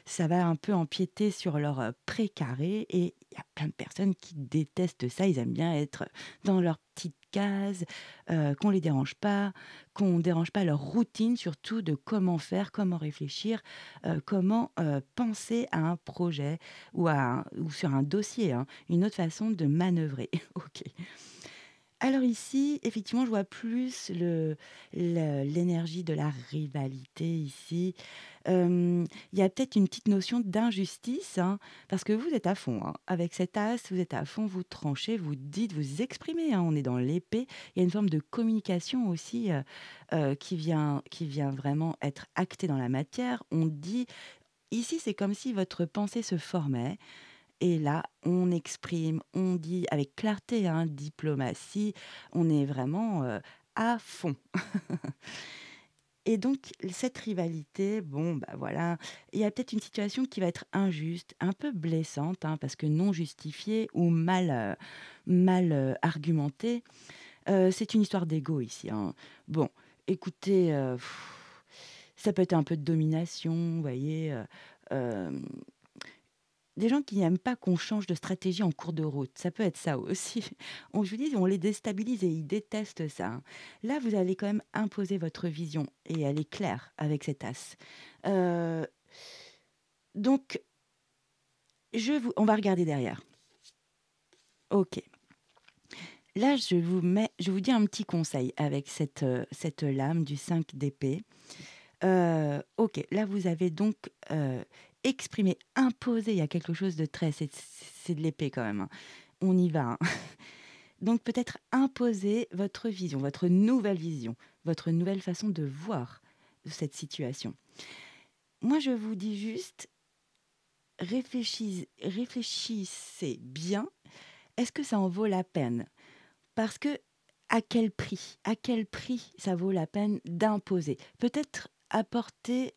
ça va un peu empiéter sur leur précaré et il y a plein de personnes qui détestent ça. Ils aiment bien être dans leur petite case, qu'on les dérange pas, qu'on dérange pas leur routine, surtout de comment faire, comment réfléchir, comment penser à un projet ou sur un dossier, hein, une autre façon de manœuvrer. Ok. Alors ici, effectivement, je vois plus l'énergie de la rivalité ici. Il y a peut-être une petite notion d'injustice, hein, parce que vous êtes à fond, hein. Avec cet as, vous êtes à fond, vous tranchez, vous dites, vous exprimez, hein, on est dans l'épée. Il y a une forme de communication aussi qui vient vraiment être actée dans la matière. On dit, ici, c'est comme si votre pensée se formait. Et là, on exprime, on dit avec clarté, hein, diplomatie, on est vraiment à fond. Et donc, cette rivalité, bon, bah voilà, il y a peut-être une situation qui va être injuste, un peu blessante, hein, parce que non justifiée ou mal argumentée. C'est une histoire d'ego ici, hein. Bon, écoutez, ça peut être un peu de domination, vous voyez. Euh, Des gens qui n'aiment pas qu'on change de stratégie en cours de route, ça peut être ça aussi. Je vous dis, on les déstabilise et ils détestent ça, hein. Là, vous allez quand même imposer votre vision et elle est claire avec cet as. Heu, donc on va regarder derrière. OK. Là, je vous dis un petit conseil avec cette lame du 5 d'épée. OK, là, vous avez donc, exprimé, imposé, il y a quelque chose de très c'est de l'épée quand même, hein. On y va, hein. Donc peut-être imposer votre vision, votre nouvelle vision, votre nouvelle façon de voir cette situation. Moi, je vous dis juste, réfléchissez bien. Est-ce que ça en vaut la peine? Parce que à quel prix? À quel prix ça vaut la peine d'imposer? Peut-être apporter,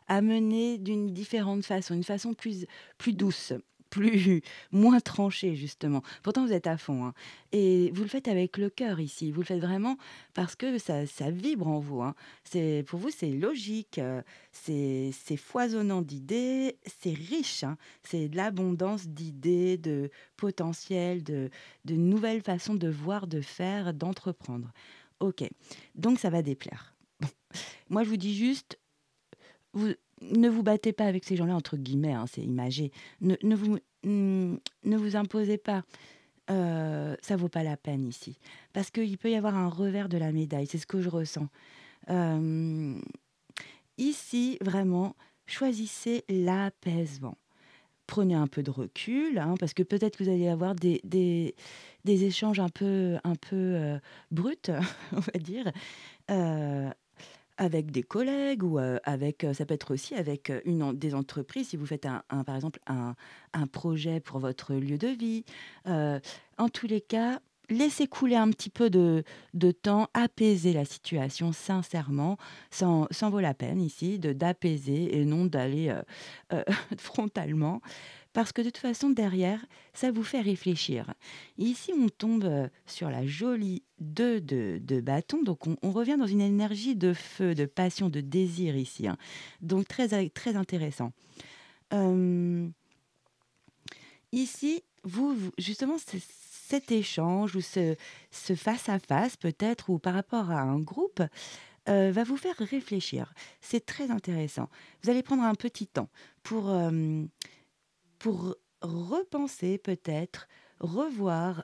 amener d'une différente façon, une façon plus douce, plus moins tranchée justement. Pourtant vous êtes à fond, hein, et vous le faites avec le cœur ici. Vous le faites vraiment parce que ça vibre en vous, hein. Pour vous, c'est logique, c'est foisonnant d'idées, c'est riche, hein. C'est de l'abondance d'idées, de potentiel, de nouvelles façons de voir, de faire, d'entreprendre. OK, donc ça va déplaire. Moi, je vous dis juste, vous ne vous battez pas avec ces gens-là, entre guillemets, hein, c'est imagé. Ne vous imposez pas, ça vaut pas la peine ici. Parce qu'il peut y avoir un revers de la médaille, c'est ce que je ressens. Hem, Ici, vraiment, choisissez l'apaisement. Prenez un peu de recul, hein, parce que peut-être que vous allez avoir des échanges un peu bruts, on va dire, heu, avec des collègues ou avec, ça peut être aussi avec, des entreprises si vous faites par exemple, un projet pour votre lieu de vie. Heu, En tous les cas, laissez couler un petit peu de temps, apaiser la situation sincèrement, ça en vaut la peine ici d'apaiser et non d'aller, frontalement. Parce que de toute façon, derrière, ça vous fait réfléchir. Ici, on tombe sur la jolie 2 de bâton, donc on revient dans une énergie de feu, de passion, de désir ici, hein. Donc très intéressant. Euh, Ici, justement, cet échange ou ce face-à-face peut-être, ou par rapport à un groupe, va vous faire réfléchir. C'est très intéressant. Vous allez prendre un petit temps pour... pour repenser peut-être, revoir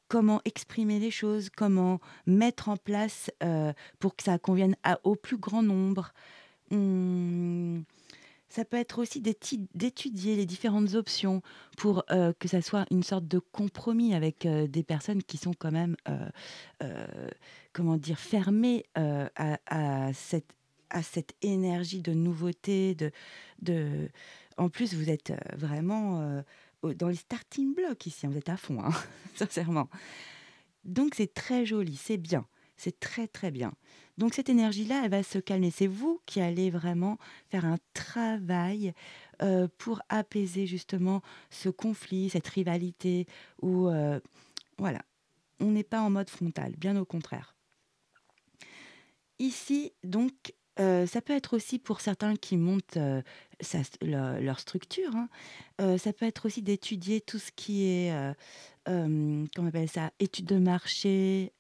comment exprimer les choses, comment mettre en place, pour que ça convienne au plus grand nombre. Mmh, Ça peut être aussi d'étudier les différentes options pour, que ça soit une sorte de compromis avec, des personnes qui sont quand même, heu, comment dire? Fermées, à cette énergie de nouveauté, de en plus vous êtes, vraiment, dans les starting blocks ici, hein, vous êtes à fond, hein, sincèrement. Donc c'est très joli, c'est bien, c'est très, très bien. Donc cette énergie-là, elle va se calmer. C'est vous qui allez vraiment faire un travail, pour apaiser justement ce conflit, cette rivalité où, voilà, on n'est pas en mode frontal, bien au contraire. Ici donc, Ça peut être aussi pour certains qui montent, leur structure, hein. Ça peut être aussi d'étudier tout ce qui est, comment on appelle ça? Études de marché,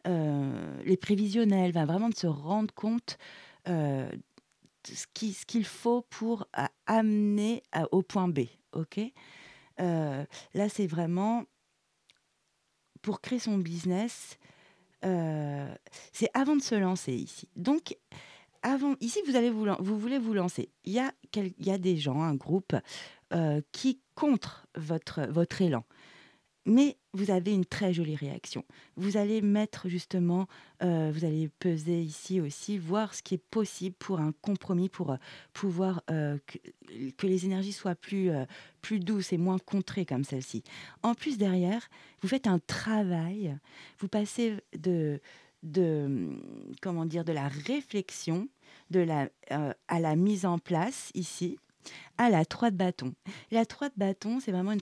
les prévisionnels, enfin vraiment de se rendre compte, de ce qu'il faut pour amener au point B, OK? Là, c'est vraiment pour créer son business, heu, c'est avant de se lancer ici. Donc avant ici, vous voulez vous lancer. Il y a des gens, un groupe, qui contre votre élan. Mais vous avez une très jolie réaction. Vous allez mettre justement, vous allez peser ici aussi, voir ce qui est possible pour un compromis, pour, pouvoir, que les énergies soient plus douces et moins contrées comme celle-ci. En plus derrière, vous faites un travail, vous passez comment dire? De la réflexion, à la mise en place ici, à la 3 de bâton. La 3 de bâton, c'est vraiment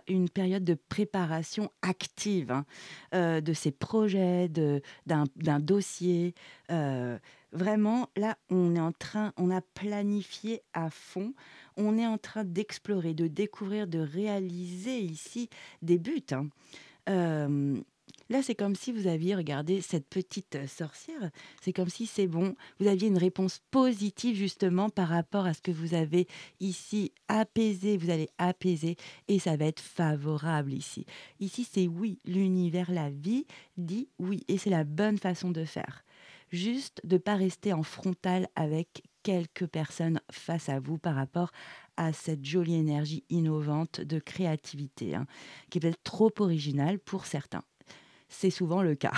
une période de préparation active, hein, de ses projets, d'un dossier. Vraiment, là, on a planifié à fond. On est en train d'explorer, de découvrir, de réaliser ici des buts, hein. Hem, Là, c'est comme si vous aviez regardé cette petite, sorcière, c'est comme si c'est bon, vous aviez une réponse positive justement par rapport à ce que vous avez ici apaisé, vous allez apaiser et ça va être favorable ici. Ici, c'est oui, l'univers, la vie dit oui et c'est la bonne façon de faire. Juste de pas rester en frontal avec quelques personnes face à vous par rapport à cette jolie énergie innovante de créativité, hein, qui est peut-être trop originale pour certains. C'est souvent le cas.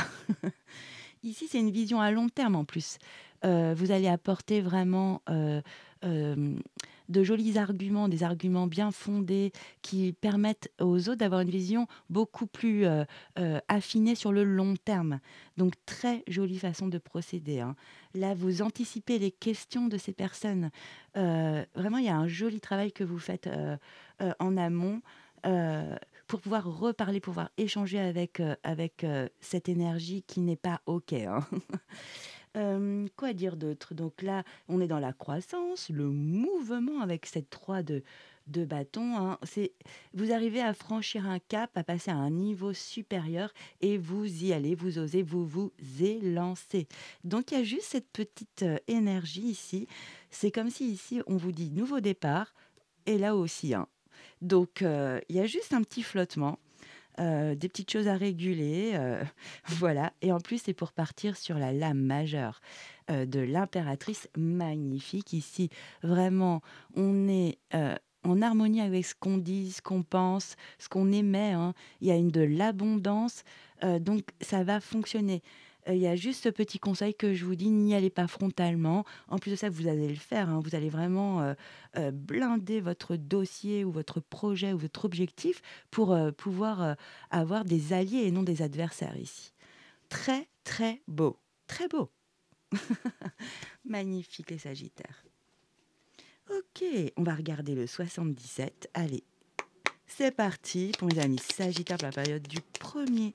Ici, c'est une vision à long terme en plus. Vous allez apporter vraiment, de jolis arguments, des arguments bien fondés qui permettent aux autres d'avoir une vision beaucoup plus, affinée sur le long terme. Donc très jolie façon de procéder, hein. Là, vous anticipez les questions de ces personnes. Vraiment, il y a un joli travail que vous faites, en amont, heu, pour pouvoir reparler, pouvoir échanger avec, cette énergie qui n'est pas OK, hein. Quoi dire d'autre? Donc là, on est dans la croissance, le mouvement avec cette 3 de bâton, hein. Vous arrivez à franchir un cap, à passer à un niveau supérieur et vous y allez, vous osez, vous vous élancez. Donc il y a juste cette petite, énergie ici. C'est comme si ici, on vous dit: «Nouveau départ» et là aussi, hein. Donc il y a juste un petit flottement, des petites choses à réguler, voilà et en plus, c'est pour partir sur la lame majeure, de l'impératrice magnifique. Ici, vraiment, on est, en harmonie avec ce qu'on dit, ce qu'on pense, ce qu'on émet, hein. Il y a de l'abondance, donc ça va fonctionner. Il y a juste ce petit conseil que je vous dis, n'y allez pas frontalement. En plus de ça, vous allez le faire, hein, vous allez vraiment, blinder votre dossier ou votre projet ou votre objectif pour, pouvoir, avoir des alliés et non des adversaires ici. Très, très beau, très beau. Magnifique les Sagittaires. OK, on va regarder le 77. Allez, c'est parti pour mes amis Sagittaires pour la période du 1er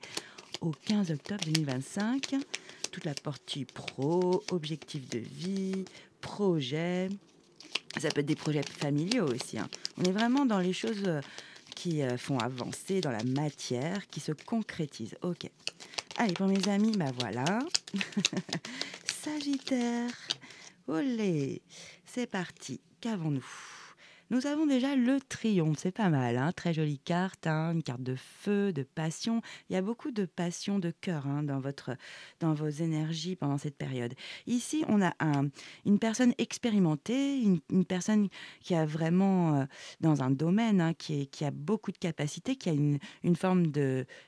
au 15 octobre 2025. Toute la partie pro, objectif de vie, projet. Ça peut être des projets familiaux aussi, hein. On est vraiment dans les choses qui font avancer dans la matière, qui se concrétisent. OK. Allez, pour mes amis, bah voilà. Sagittaire. Olé. C'est parti. Qu'avons-nous? Nous avons déjà le triomphe, c'est pas mal, hein, très jolie carte, hein, une carte de feu, de passion. Il y a beaucoup de passion, de cœur, hein, dans vos énergies pendant cette période. Ici, on a une personne expérimentée, une personne qui a vraiment, dans un domaine, hein, qui a beaucoup de capacités, qui a une forme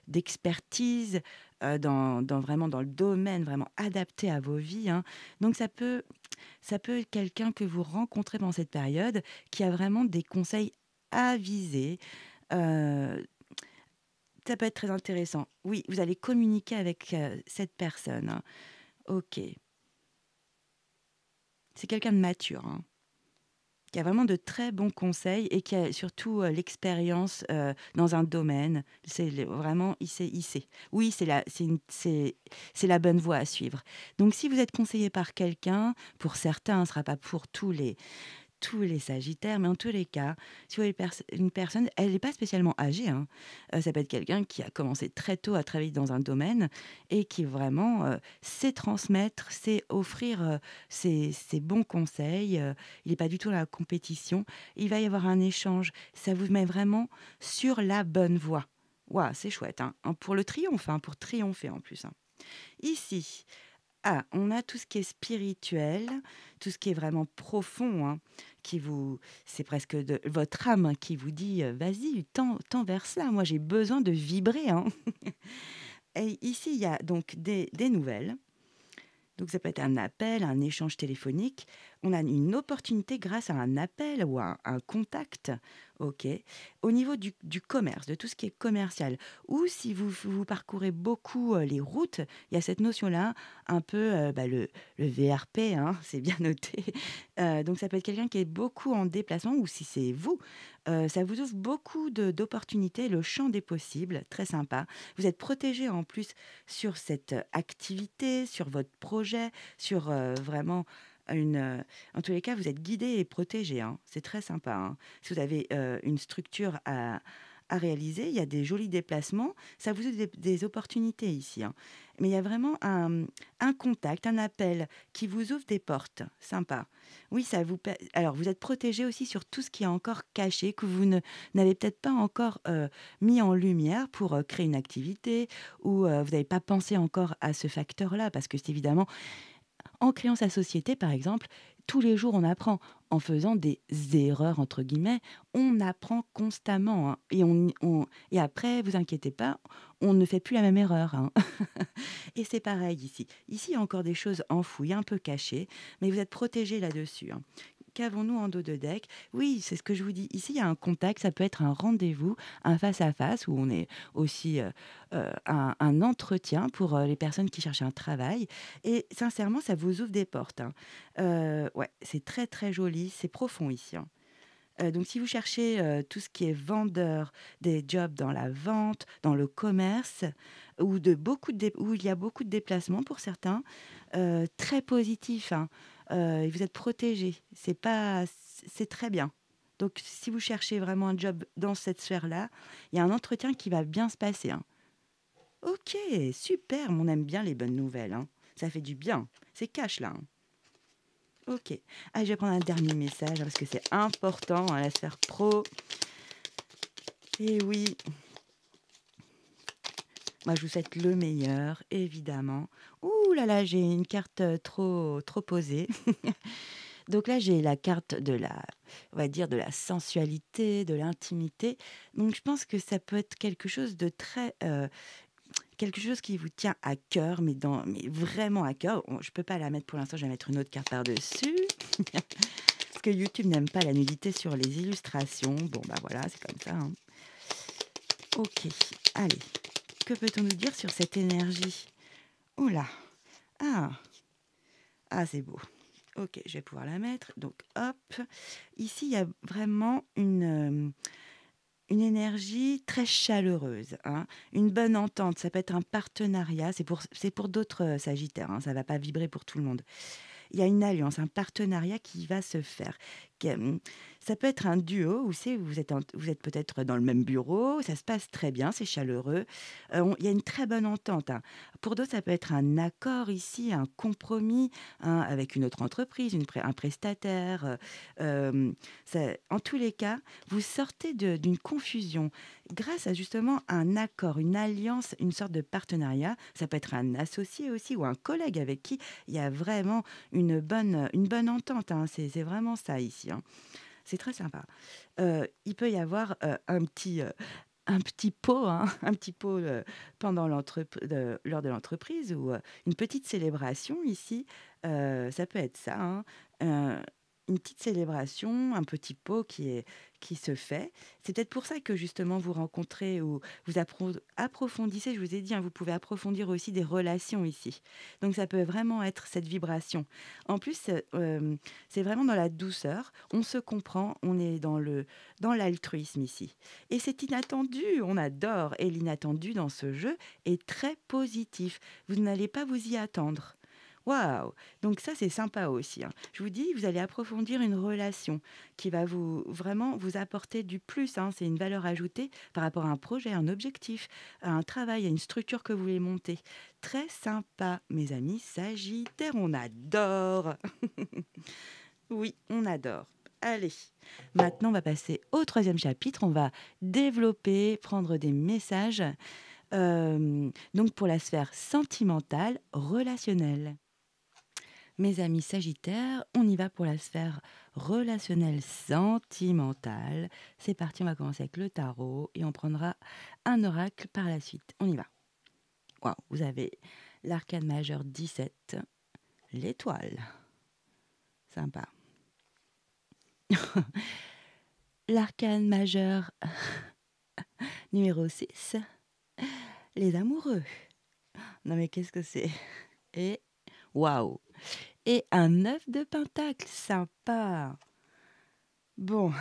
d'expertise vraiment dans le domaine, vraiment adapté à vos vies, hein. Donc ça peut être quelqu'un que vous rencontrez pendant cette période qui a vraiment des conseils avisés. Heu, Ça peut être très intéressant. Oui, vous allez communiquer avec, cette personne, hein. OK. C'est quelqu'un de mature, hein. qui a vraiment de très bons conseils et qui a surtout, l'expérience, dans un domaine. Vraiment, il sait. Oui, c'est la bonne voie à suivre. Donc si vous êtes conseillé par quelqu'un, pour certains, ce ne sera pas pour tous les sagittaires, mais en tous les cas, si vous voyez une personne, elle n'est pas spécialement âgée, hein. Ça peut être quelqu'un qui a commencé très tôt à travailler dans un domaine et qui vraiment, sait transmettre, sait offrir, ses bons conseils, il est pas du tout dans la compétition. Il va y avoir un échange, ça vous met vraiment sur la bonne voie. Waouh, c'est chouette, hein, pour le triomphe, hein, pour triompher en plus, hein. Ici, on a tout ce qui est spirituel, tout ce qui est vraiment profond, hein, qui vous c'est presque de votre âme, hein, qui vous dit, «Vas-y, tends vers ça, moi j'ai besoin de vibrer, hein». Et ici, il y a donc des nouvelles, donc ça peut être un appel, un échange téléphonique. On a une opportunité grâce à un appel ou un contact, OK. Au niveau du commerce, de tout ce qui est commercial, ou si vous parcourez beaucoup, les routes, il y a cette notion-là, un peu, le VRP, hein, c'est bien noté. Donc ça peut être quelqu'un qui est beaucoup en déplacement ou si c'est vous, ça vous ouvre beaucoup d'opportunités, le champ des possibles, très sympa. Vous êtes protégé en plus sur cette activité, sur votre projet, sur, vraiment une, en tous les cas, vous êtes guidé et protégé, hein. C'est très sympa, hein. Si vous avez, une structure à réaliser, il y a des jolis déplacements, ça vous ouvre des opportunités ici, hein. Mais il y a vraiment un contact, un appel qui vous ouvre des portes, sympa. Oui, ça vous per alors vous êtes protégé aussi sur tout ce qui est encore caché, que vous ne n'avez peut-être pas encore, mis en lumière pour, créer une activité ou, vous n'avez pas pensé encore à ce facteur-là parce que c'est évidemment en créant sa société, par exemple, tous les jours, on apprend. En faisant des «erreurs» entre guillemets, on apprend constamment, hein, et après, vous inquiétez pas, on ne fait plus la même erreur, hein. Et c'est pareil ici. Ici, il y a encore des choses enfouies, un peu cachées, mais vous êtes protégés là-dessus, hein. Qu'avons-nous en dos de deck? Oui, c'est ce que je vous dis. Ici, il y a un contact, ça peut être un rendez-vous, un face-à-face où on est aussi, un entretien pour, les personnes qui cherchent un travail et sincèrement, ça vous ouvre des portes, hein. Ouais, c'est très, très joli, c'est profond ici, hein. Donc si vous cherchez, tout ce qui est vendeur, des jobs dans la vente, dans le commerce ou où il y a beaucoup de déplacements pour certains, très positif, hein, et vous êtes protégés. C'est très bien. Donc si vous cherchez vraiment un job dans cette sphère-là, il y a un entretien qui va bien se passer, hein. OK, super, on aime bien les bonnes nouvelles, hein. Ça fait du bien. C'est cash là, hein. OK. Ah, je vais prendre un dernier message, hein, parce que c'est important, hein, la sphère pro. Et oui, moi je vous souhaite le meilleur, évidemment. Ouh là là, j'ai une carte, trop posée. Donc là, j'ai la carte on va dire de la sensualité, de l'intimité. Donc je pense que ça peut être quelque chose de très, quelque chose qui vous tient à cœur, mais vraiment à cœur. Je peux pas la mettre pour l'instant, je vais mettre une autre carte par-dessus. Parce que YouTube n'aime pas la nudité sur les illustrations. Bon, bah voilà, c'est comme ça, hein. OK, allez, que peut-on nous dire sur cette énergie? Oh là! Ah! Ah, c'est beau. OK, je vais pouvoir la mettre. Donc hop, ici, il y a vraiment une énergie très chaleureuse, hein, une bonne entente. Ça peut être un partenariat, c'est pour d'autres, sagittaires, hein, ça va pas vibrer pour tout le monde. Il y a une alliance, un partenariat qui va se faire. Ça peut être un duo où vous êtes peut-être dans le même bureau, ça se passe très bien, c'est chaleureux. Il y a une très bonne entente, hein. Pour d'autres, ça peut être un accord ici, un compromis, hein, avec une autre entreprise, un prestataire. En tous les cas, vous sortez d'une confusion grâce à justement un accord, une alliance, une sorte de partenariat. Ça peut être un associé aussi ou un collègue avec qui il y a vraiment une bonne entente, hein, c'est vraiment ça ici, hein. C'est très sympa. Il peut y avoir, un petit pot, hein, un petit pot, lors de l'entreprise ou, une petite célébration ici, ça peut être ça, hein. Heu, une petite célébration, un petit pot qui se fait. C'est peut-être pour ça que justement vous rencontrez ou vous approfondissez, je vous ai dit, hein, vous pouvez approfondir aussi des relations ici. Donc ça peut vraiment être cette vibration. En plus, c'est vraiment dans la douceur, on se comprend, on est dans l'altruisme ici. Et c'est inattendu, on adore. Et l'inattendu dans ce jeu est très positif. Vous n'allez pas vous y attendre. Waouh! Donc ça, c'est sympa aussi, hein. Je vous dis, vous allez approfondir une relation qui va vraiment vous apporter du plus, hein. C'est une valeur ajoutée par rapport à un projet, un objectif, à un travail, à une structure que vous voulez monter. Très sympa, mes amis Sagittaires, on adore! Oui, on adore. Allez, maintenant on va passer au troisième chapitre. On va développer, prendre des messages. Donc pour la sphère sentimentale, relationnelle. Mes amis Sagittaires, on y va pour la sphère relationnelle sentimentale. C'est parti, on va commencer avec le tarot et on prendra un oracle par la suite. On y va. Waouh, vous avez l'arcane majeur 17, l'étoile. Sympa. L'arcane majeur numéro 6, les amoureux. Non mais qu'est-ce que c'est? Et waouh! Et un 9 de pentacle, sympa. Bon,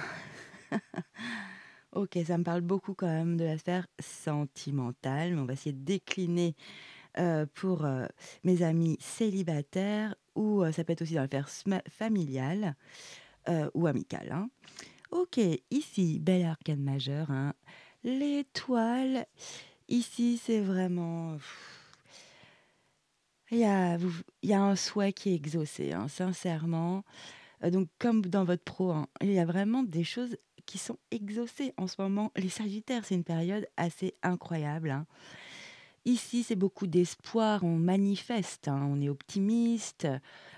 ok, ça me parle beaucoup quand même de la sphère sentimentale, mais on va essayer de décliner pour mes amis célibataires, ou ça peut être aussi dans la sphère familiale ou amicale, hein. Ok, ici, bel arcane majeur, hein. L'étoile, ici, c'est vraiment... il y a un souhait qui est exaucé, hein, sincèrement. Donc, comme dans votre pro, hein, il y a vraiment des choses qui sont exaucées en ce moment. Les Sagittaires, c'est une période assez incroyable, hein. Ici, c'est beaucoup d'espoir, on manifeste, hein, on est optimiste,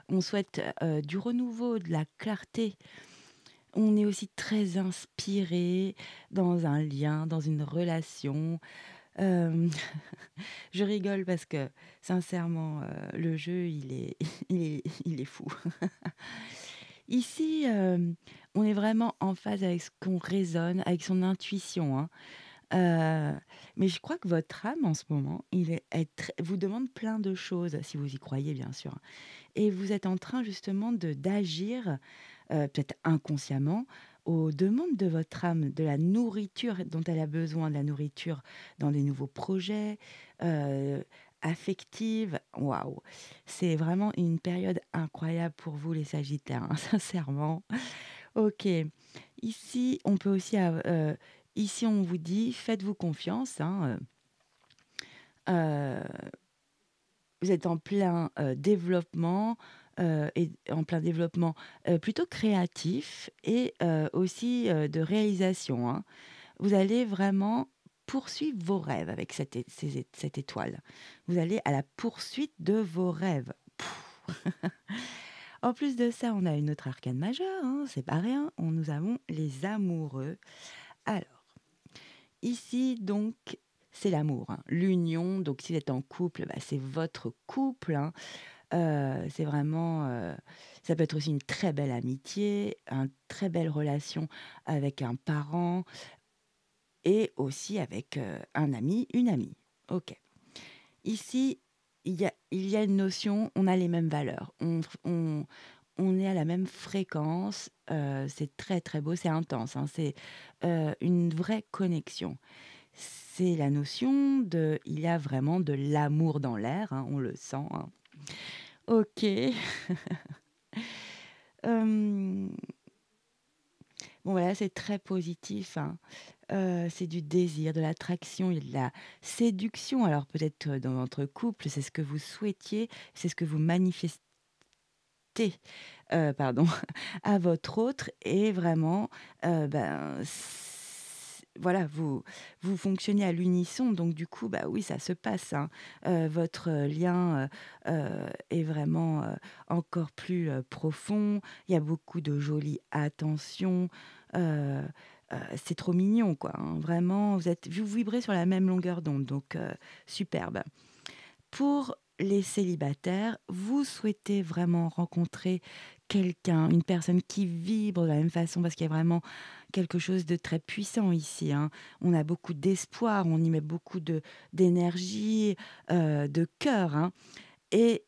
on souhaite du renouveau, de la clarté. On est aussi très inspiré dans un lien, dans une relation. Euh, je rigole parce que, sincèrement, le jeu, il est fou. Ici, on est vraiment en phase avec ce qu'on résonne, avec son intuition, hein. Mais je crois que votre âme, en ce moment, vous demande plein de choses, si vous y croyez, bien sûr. Et vous êtes en train, justement, d'agir, peut-être inconsciemment, aux demandes de votre âme, de la nourriture dont elle a besoin, de la nourriture dans des nouveaux projets, heu, affective. Waouh! C'est vraiment une période incroyable pour vous, les Sagittaires, hein, sincèrement. OK. Ici, on peut aussi ici, on vous dit: «Faites-vous confiance», hein, vous êtes en plein, développement, et en plein développement, plutôt créatif et aussi, de réalisation, hein. Vous allez vraiment poursuivre vos rêves avec cette étoile. Vous allez à la poursuite de vos rêves. En plus de ça, on a une autre arcane majeure, hein, c'est pas rien. Nous avons les amoureux. Alors, ici donc, c'est l'amour, hein, l'union. Donc si vous êtes en couple, bah, c'est votre couple, hein. C'est vraiment, ça peut être aussi une très belle amitié, une très belle relation avec un parent et aussi avec, un ami, une amie. OK. Ici, il y a une notion, on a les mêmes valeurs. On est à la même fréquence, c'est très, très beau, c'est intense, hein, c'est, une vraie connexion. C'est la notion il y a vraiment de l'amour dans l'air, hein, on le sent, hein. OK. Hem, bon voilà, c'est très positif, hein. C'est du désir, de l'attraction, il y a de la séduction. Alors peut-être, dans votre couple, c'est ce que vous souhaitiez, c'est ce que vous manifestez, pardon, à votre autre et vraiment, ben, voilà, vous fonctionnez à l'unisson donc du coup, bah, oui, ça se passe, hein. Votre lien, est vraiment, encore plus, profond. Il y a beaucoup de jolies attentions, heu c'est trop mignon, quoi, hein. Vraiment, vous vibrez sur la même longueur d'onde donc superbe. Pour les célibataires, vous souhaitez vraiment rencontrer quelqu'un, une personne qui vibre de la même façon, parce qu'il y a vraiment quelque chose de très puissant ici, hein. On a beaucoup d'espoir, on y met beaucoup d'énergie, de cœur, hein. Et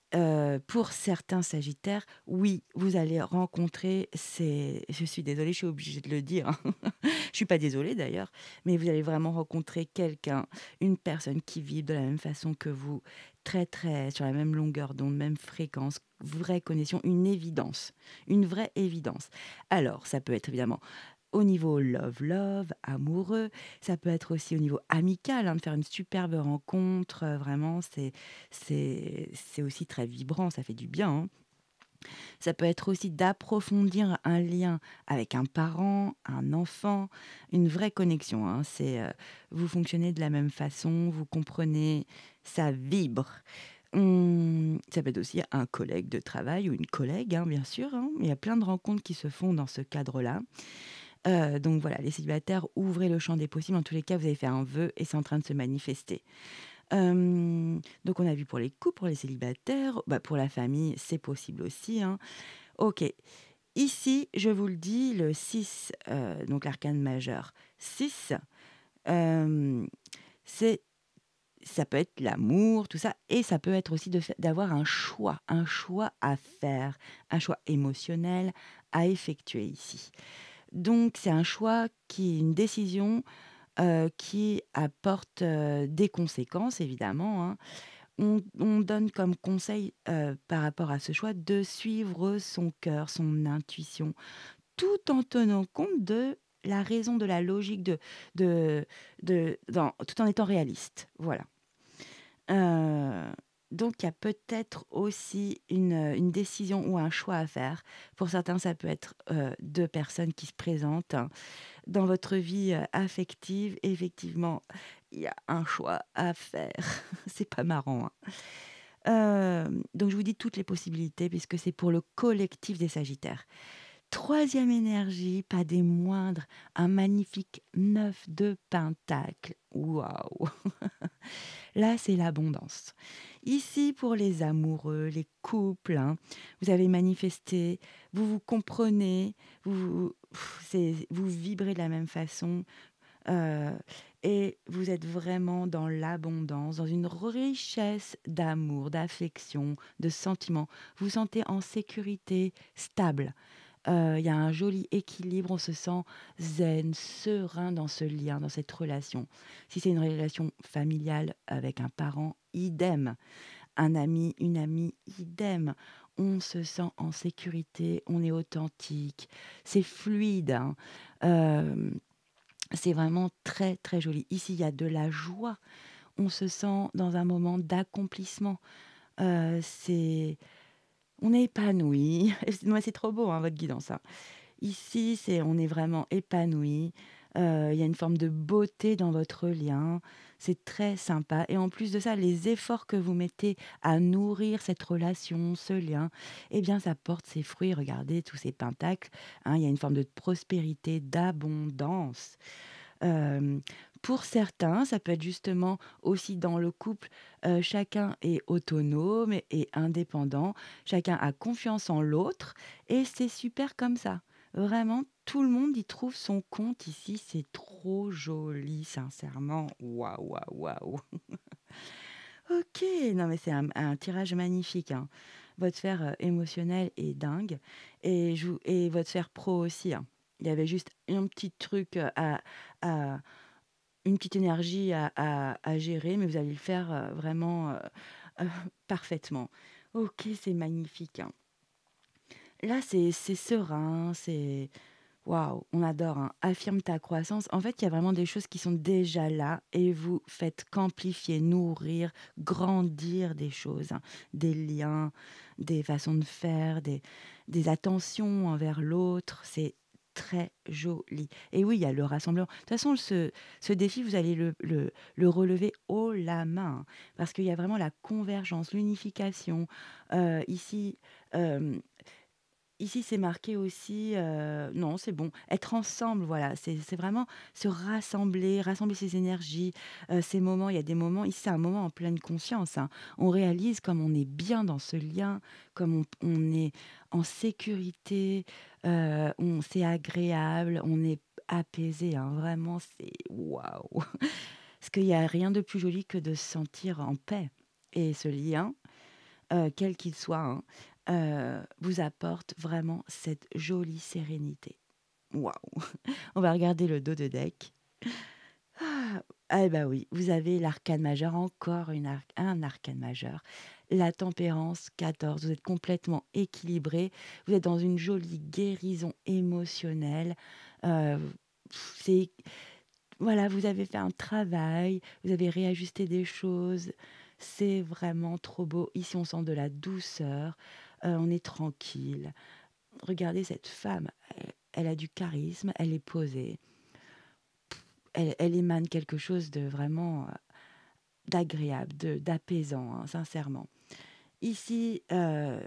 pour certains sagittaires, oui, vous allez rencontrer ces je suis désolée, je suis obligée de le dire, hein. Je suis pas désolée d'ailleurs, mais vous allez vraiment rencontrer quelqu'un, une personne qui vibre de la même façon que vous, très, très sur la même longueur d'onde, même fréquence, vraie connexion, une vraie évidence. Alors, ça peut être évidemment au niveau love, amoureux, ça peut être aussi au niveau amical, hein, de faire une superbe rencontre, vraiment, c'est aussi très vibrant, ça fait du bien, hein. Ça peut être aussi d'approfondir un lien avec un parent, un enfant, une vraie connexion, hein. Vous fonctionnez de la même façon, vous comprenez, ça vibre. Ça peut être aussi un collègue de travail ou une collègue, hein, bien sûr, hein. Il y a plein de rencontres qui se font dans ce cadre-là. Donc voilà, les célibataires, ouvrez le champ des possibles. En tous les cas, vous avez fait un vœu et c'est en train de se manifester. Donc on a vu pour les couples, pour les célibataires, bah, pour la famille, c'est possible aussi, hein. OK. Ici, je vous le dis, le 6, donc l'arcane majeur 6, hem, c'est ça peut être l'amour, tout ça et ça peut être aussi d'avoir un choix à faire, un choix émotionnel à effectuer ici. Donc c'est un choix qui est une décision, qui apporte, des conséquences évidemment, hein. On donne comme conseil, par rapport à ce choix, de suivre son cœur, son intuition, tout en tenant compte de la raison, de la logique, tout en étant réaliste. Voilà. Heu, donc il y a peut-être aussi une décision ou un choix à faire. Pour certains, ça peut être, 2 personnes qui se présentent, hein. Dans votre vie, affective, effectivement, il y a un choix à faire. C'est pas marrant, hein. Donc je vous dis toutes les possibilités puisque c'est pour le collectif des sagittaires. Troisième énergie, pas des moindres, un magnifique 9 de pentacle. Waouh! Là, c'est l'abondance. Ici, pour les amoureux, les couples, hein, vous avez manifesté, vous vous comprenez, vous vibrez de la même façon, heu et vous êtes vraiment dans l'abondance, dans une richesse d'amour, d'affection, de sentiments. Vous vous sentez en sécurité, stable. Il y a un joli équilibre, on se sent zen, serein dans ce lien, dans cette relation. Si c'est une relation familiale avec un parent, idem. Un ami, une amie, idem. On se sent en sécurité, on est authentique, c'est fluide, hein. Hem, c'est vraiment très, très joli. Ici, il y a de la joie, on se sent dans un moment d'accomplissement. C'est on est épanoui. Ouais, c'est trop beau, hein, votre guidance, hein. Ici, on est vraiment épanoui. Il y a une forme de beauté dans votre lien. C'est très sympa et en plus de ça, les efforts que vous mettez à nourrir cette relation, ce lien, eh bien, ça porte ses fruits. Regardez tous ces pentacles, hein, il y a une forme de prospérité, d'abondance. Hem, pour certains, ça peut être justement aussi dans le couple, chacun est autonome et indépendant, chacun a confiance en l'autre et c'est super comme ça. Vraiment, tout le monde y trouve son compte ici, c'est trop joli, sincèrement. Waouh, waouh, waouh! OK, non mais c'est un tirage magnifique, hein. Votre sphère, émotionnelle est dingue et votre sphère pro aussi, hein. Il y avait juste un petit truc, à une petite énergie à gérer, mais vous allez le faire, vraiment, heu, parfaitement. OK, c'est magnifique, hein. Là, c'est serein, c'est waouh, on adore, hein. Affirme ta croissance. En fait, il y a vraiment des choses qui sont déjà là et vous faites qu'amplifier, nourrir, grandir des choses, hein. Des liens, des façons de faire, des attentions envers l'autre. C'est très joli. Et oui, il y a le rassemblement. De toute façon, ce défi, vous allez le relever haut la main, hein, parce qu'il y a vraiment la convergence, l'unification. Ici, ici, c'est marqué aussi, non, c'est bon, être ensemble, voilà, c'est vraiment se rassembler, rassembler ses énergies, ces moments. Il y a des moments ici, c'est un moment en pleine conscience, hein. On réalise comme on est bien dans ce lien, comme on est en sécurité, on c'est agréable, on est apaisé, hein. Vraiment, c'est waouh! Parce qu'il y a rien de plus joli que de se sentir en paix et ce lien, quel qu'il soit, hein, vous apporte vraiment cette jolie sérénité. Waouh! On va regarder le dos de deck. Ah! Ah bah oui, vous avez l'arcane majeur, encore un arcane majeur. La tempérance 14, vous êtes complètement équilibré, vous êtes dans une jolie guérison émotionnelle, heu, c'est voilà, vous avez fait un travail, vous avez réajusté des choses, c'est vraiment trop beau. Ici, on sent de la douceur, on est tranquille. Regardez cette femme, elle a du charisme, elle est posée, elle émane quelque chose de vraiment, d'agréable, d'apaisant, hein, sincèrement. Ici, il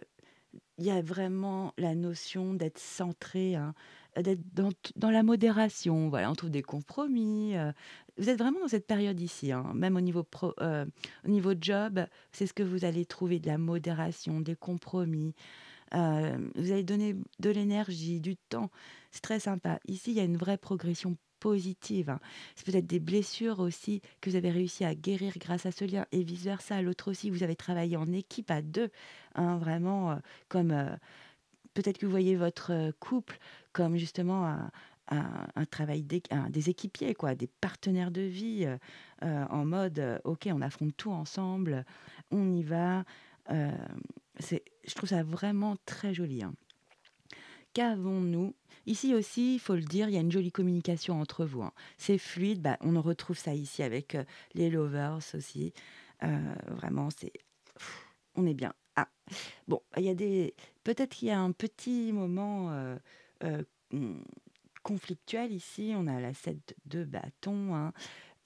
y a vraiment la notion d'être centré, hein, d'être dans la modération. Voilà, on trouve des compromis, vous êtes vraiment dans cette période ici, hein, même au niveau job, c'est ce que vous allez trouver, de la modération, des compromis. Vous allez donner de l'énergie, du temps. C'est très sympa. Ici, il y a une vraie progression positive, hein. C'est peut-être des blessures aussi que vous avez réussi à guérir grâce à ce lien et vice versa. L'autre aussi, vous avez travaillé en équipe à 2, hein, vraiment, comme, peut-être que vous voyez votre, couple comme justement un travail des équipiers quoi, des partenaires de vie, en mode, «OK, on affronte tout ensemble, on y va». Hem, je trouve ça vraiment très joli, hein. Qu'avons-nous? Ici aussi, il faut le dire, il y a une jolie communication entre vous, hein. C'est fluide, bah, on en retrouve ça ici avec, les lovers aussi. Heu, Vraiment, on est bien. Ah, bon, il y a des peut-être qu'il y a un petit moment, mmh, conflictuel ici. On a la 7 de bâton, hein.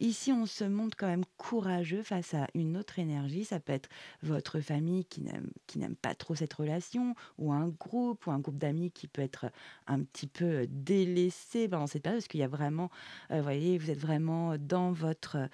Ici, on se montre quand même courageux face à une autre énergie. Ça peut être votre famille qui n'aime pas trop cette relation, ou un groupe d'amis qui peut être un petit peu délaissé pendant cette période, parce qu'il y a vraiment, vous voyez, vous êtes vraiment dans votre,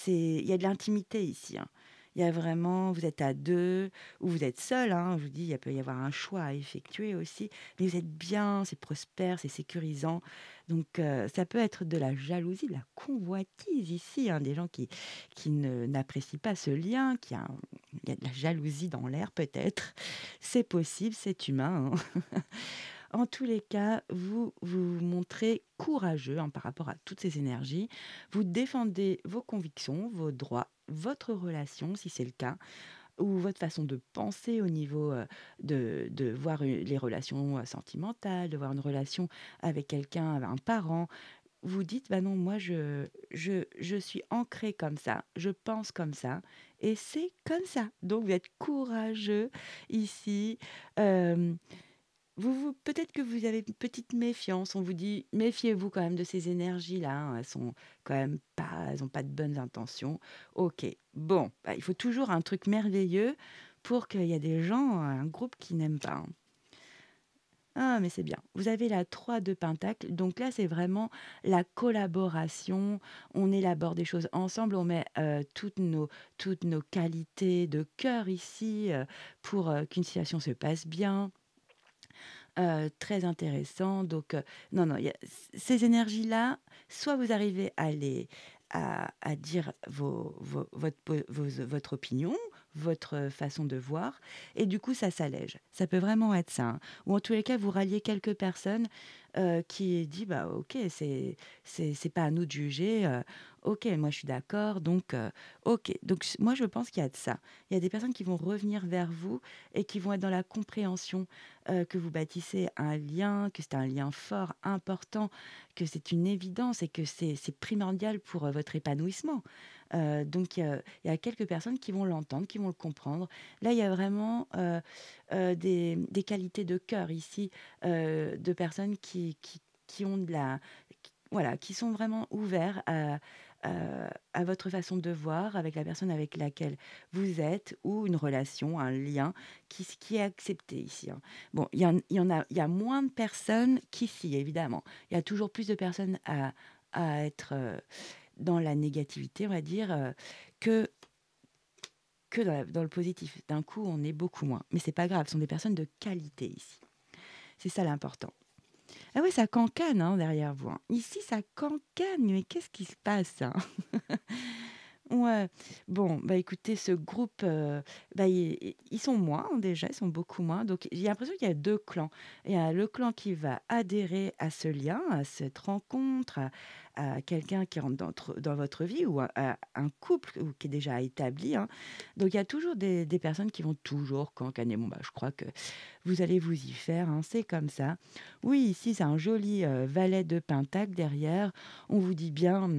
il y a de l'intimité ici, hein. Il y a vraiment, vous êtes à deux ou vous êtes seul, hein. Je vous dis, il peut y avoir un choix à effectuer aussi, mais vous êtes bien, c'est prospère, c'est sécurisant. Donc, ça peut être de la jalousie, de la convoitise ici, hein, des gens qui n'apprécient pas ce lien, il y a de la jalousie dans l'air peut-être. C'est possible, c'est humain, hein. En tous les cas, vous vous montrez courageux, hein, par rapport à toutes ces énergies. Vous défendez vos convictions, vos droits, votre relation, si c'est le cas, ou votre façon de penser au niveau, de voir les relations, sentimentales, de voir une relation avec quelqu'un, un parent. Vous dites: «Bah non, moi je suis ancré comme ça, je pense comme ça et c'est comme ça». Donc vous êtes courageux ici. Hem, peut-être que vous avez une petite méfiance. On vous dit: «Méfiez-vous quand même de ces énergies-là, hein, elles ont pas de bonnes intentions». OK, bon, bah, il faut toujours un truc merveilleux pour qu'il y a des gens, un groupe qui n'aiment pas, hein. Ah, mais c'est bien. Vous avez la 3 de pentacle, donc là, c'est vraiment la collaboration. On élabore des choses ensemble, on met, toutes nos qualités de cœur ici, pour, qu'une situation se passe bien. Très intéressant, donc non, non, il y a ces énergies-là, soit vous arrivez à dire votre opinion, votre façon de voir et du coup ça s'allège. Ça peut vraiment être ça, hein. Ou en tous les cas, vous ralliez quelques personnes, qui dit: «Bah, OK, c'est pas à nous de juger, OK, moi je suis d'accord donc OK». Donc moi je pense qu'il y a de ça. Il y a des personnes qui vont revenir vers vous et qui vont être dans la compréhension, que vous bâtissez un lien, que c'est un lien fort, important, que c'est une évidence et que c'est primordial pour, votre épanouissement. Donc il y a quelques personnes qui vont l'entendre, qui vont le comprendre. Là, il y a vraiment, des qualités de cœur ici, de personnes qui ont de la qui voilà, qui sont vraiment ouverts à votre façon de voir, avec la personne avec laquelle vous êtes ou une relation, un lien qui est accepté ici, hein. Bon, il y a moins de personnes qu'ici, évidemment. Il y a toujours plus de personnes à être, dans la négativité, on va dire, que dans le positif. D'un coup, on est beaucoup moins. Mais c'est pas grave, ce sont des personnes de qualité ici. C'est ça l'important. Ah ouais, ça cancane, hein, derrière vous, hein. Ici, ça cancane, mais qu'est-ce qui se passe, hein? Ouais. Bon, bah, écoutez, ce groupe, bah, ils sont moins, hein, déjà, ils sont beaucoup moins. Donc j'ai l'impression qu'il y a 2 clans. Il y a le clan qui va adhérer à ce lien, à cette rencontre, à quelqu'un qui rentre dans votre vie ou à un couple ou qui est déjà établi, hein. Donc il y a toujours des personnes qui vont toujours cancaner. Bon, bah, je crois que vous allez vous y faire, hein, c'est comme ça. Oui, ici, c'est un joli, valet de pentacle derrière. On vous dit bien,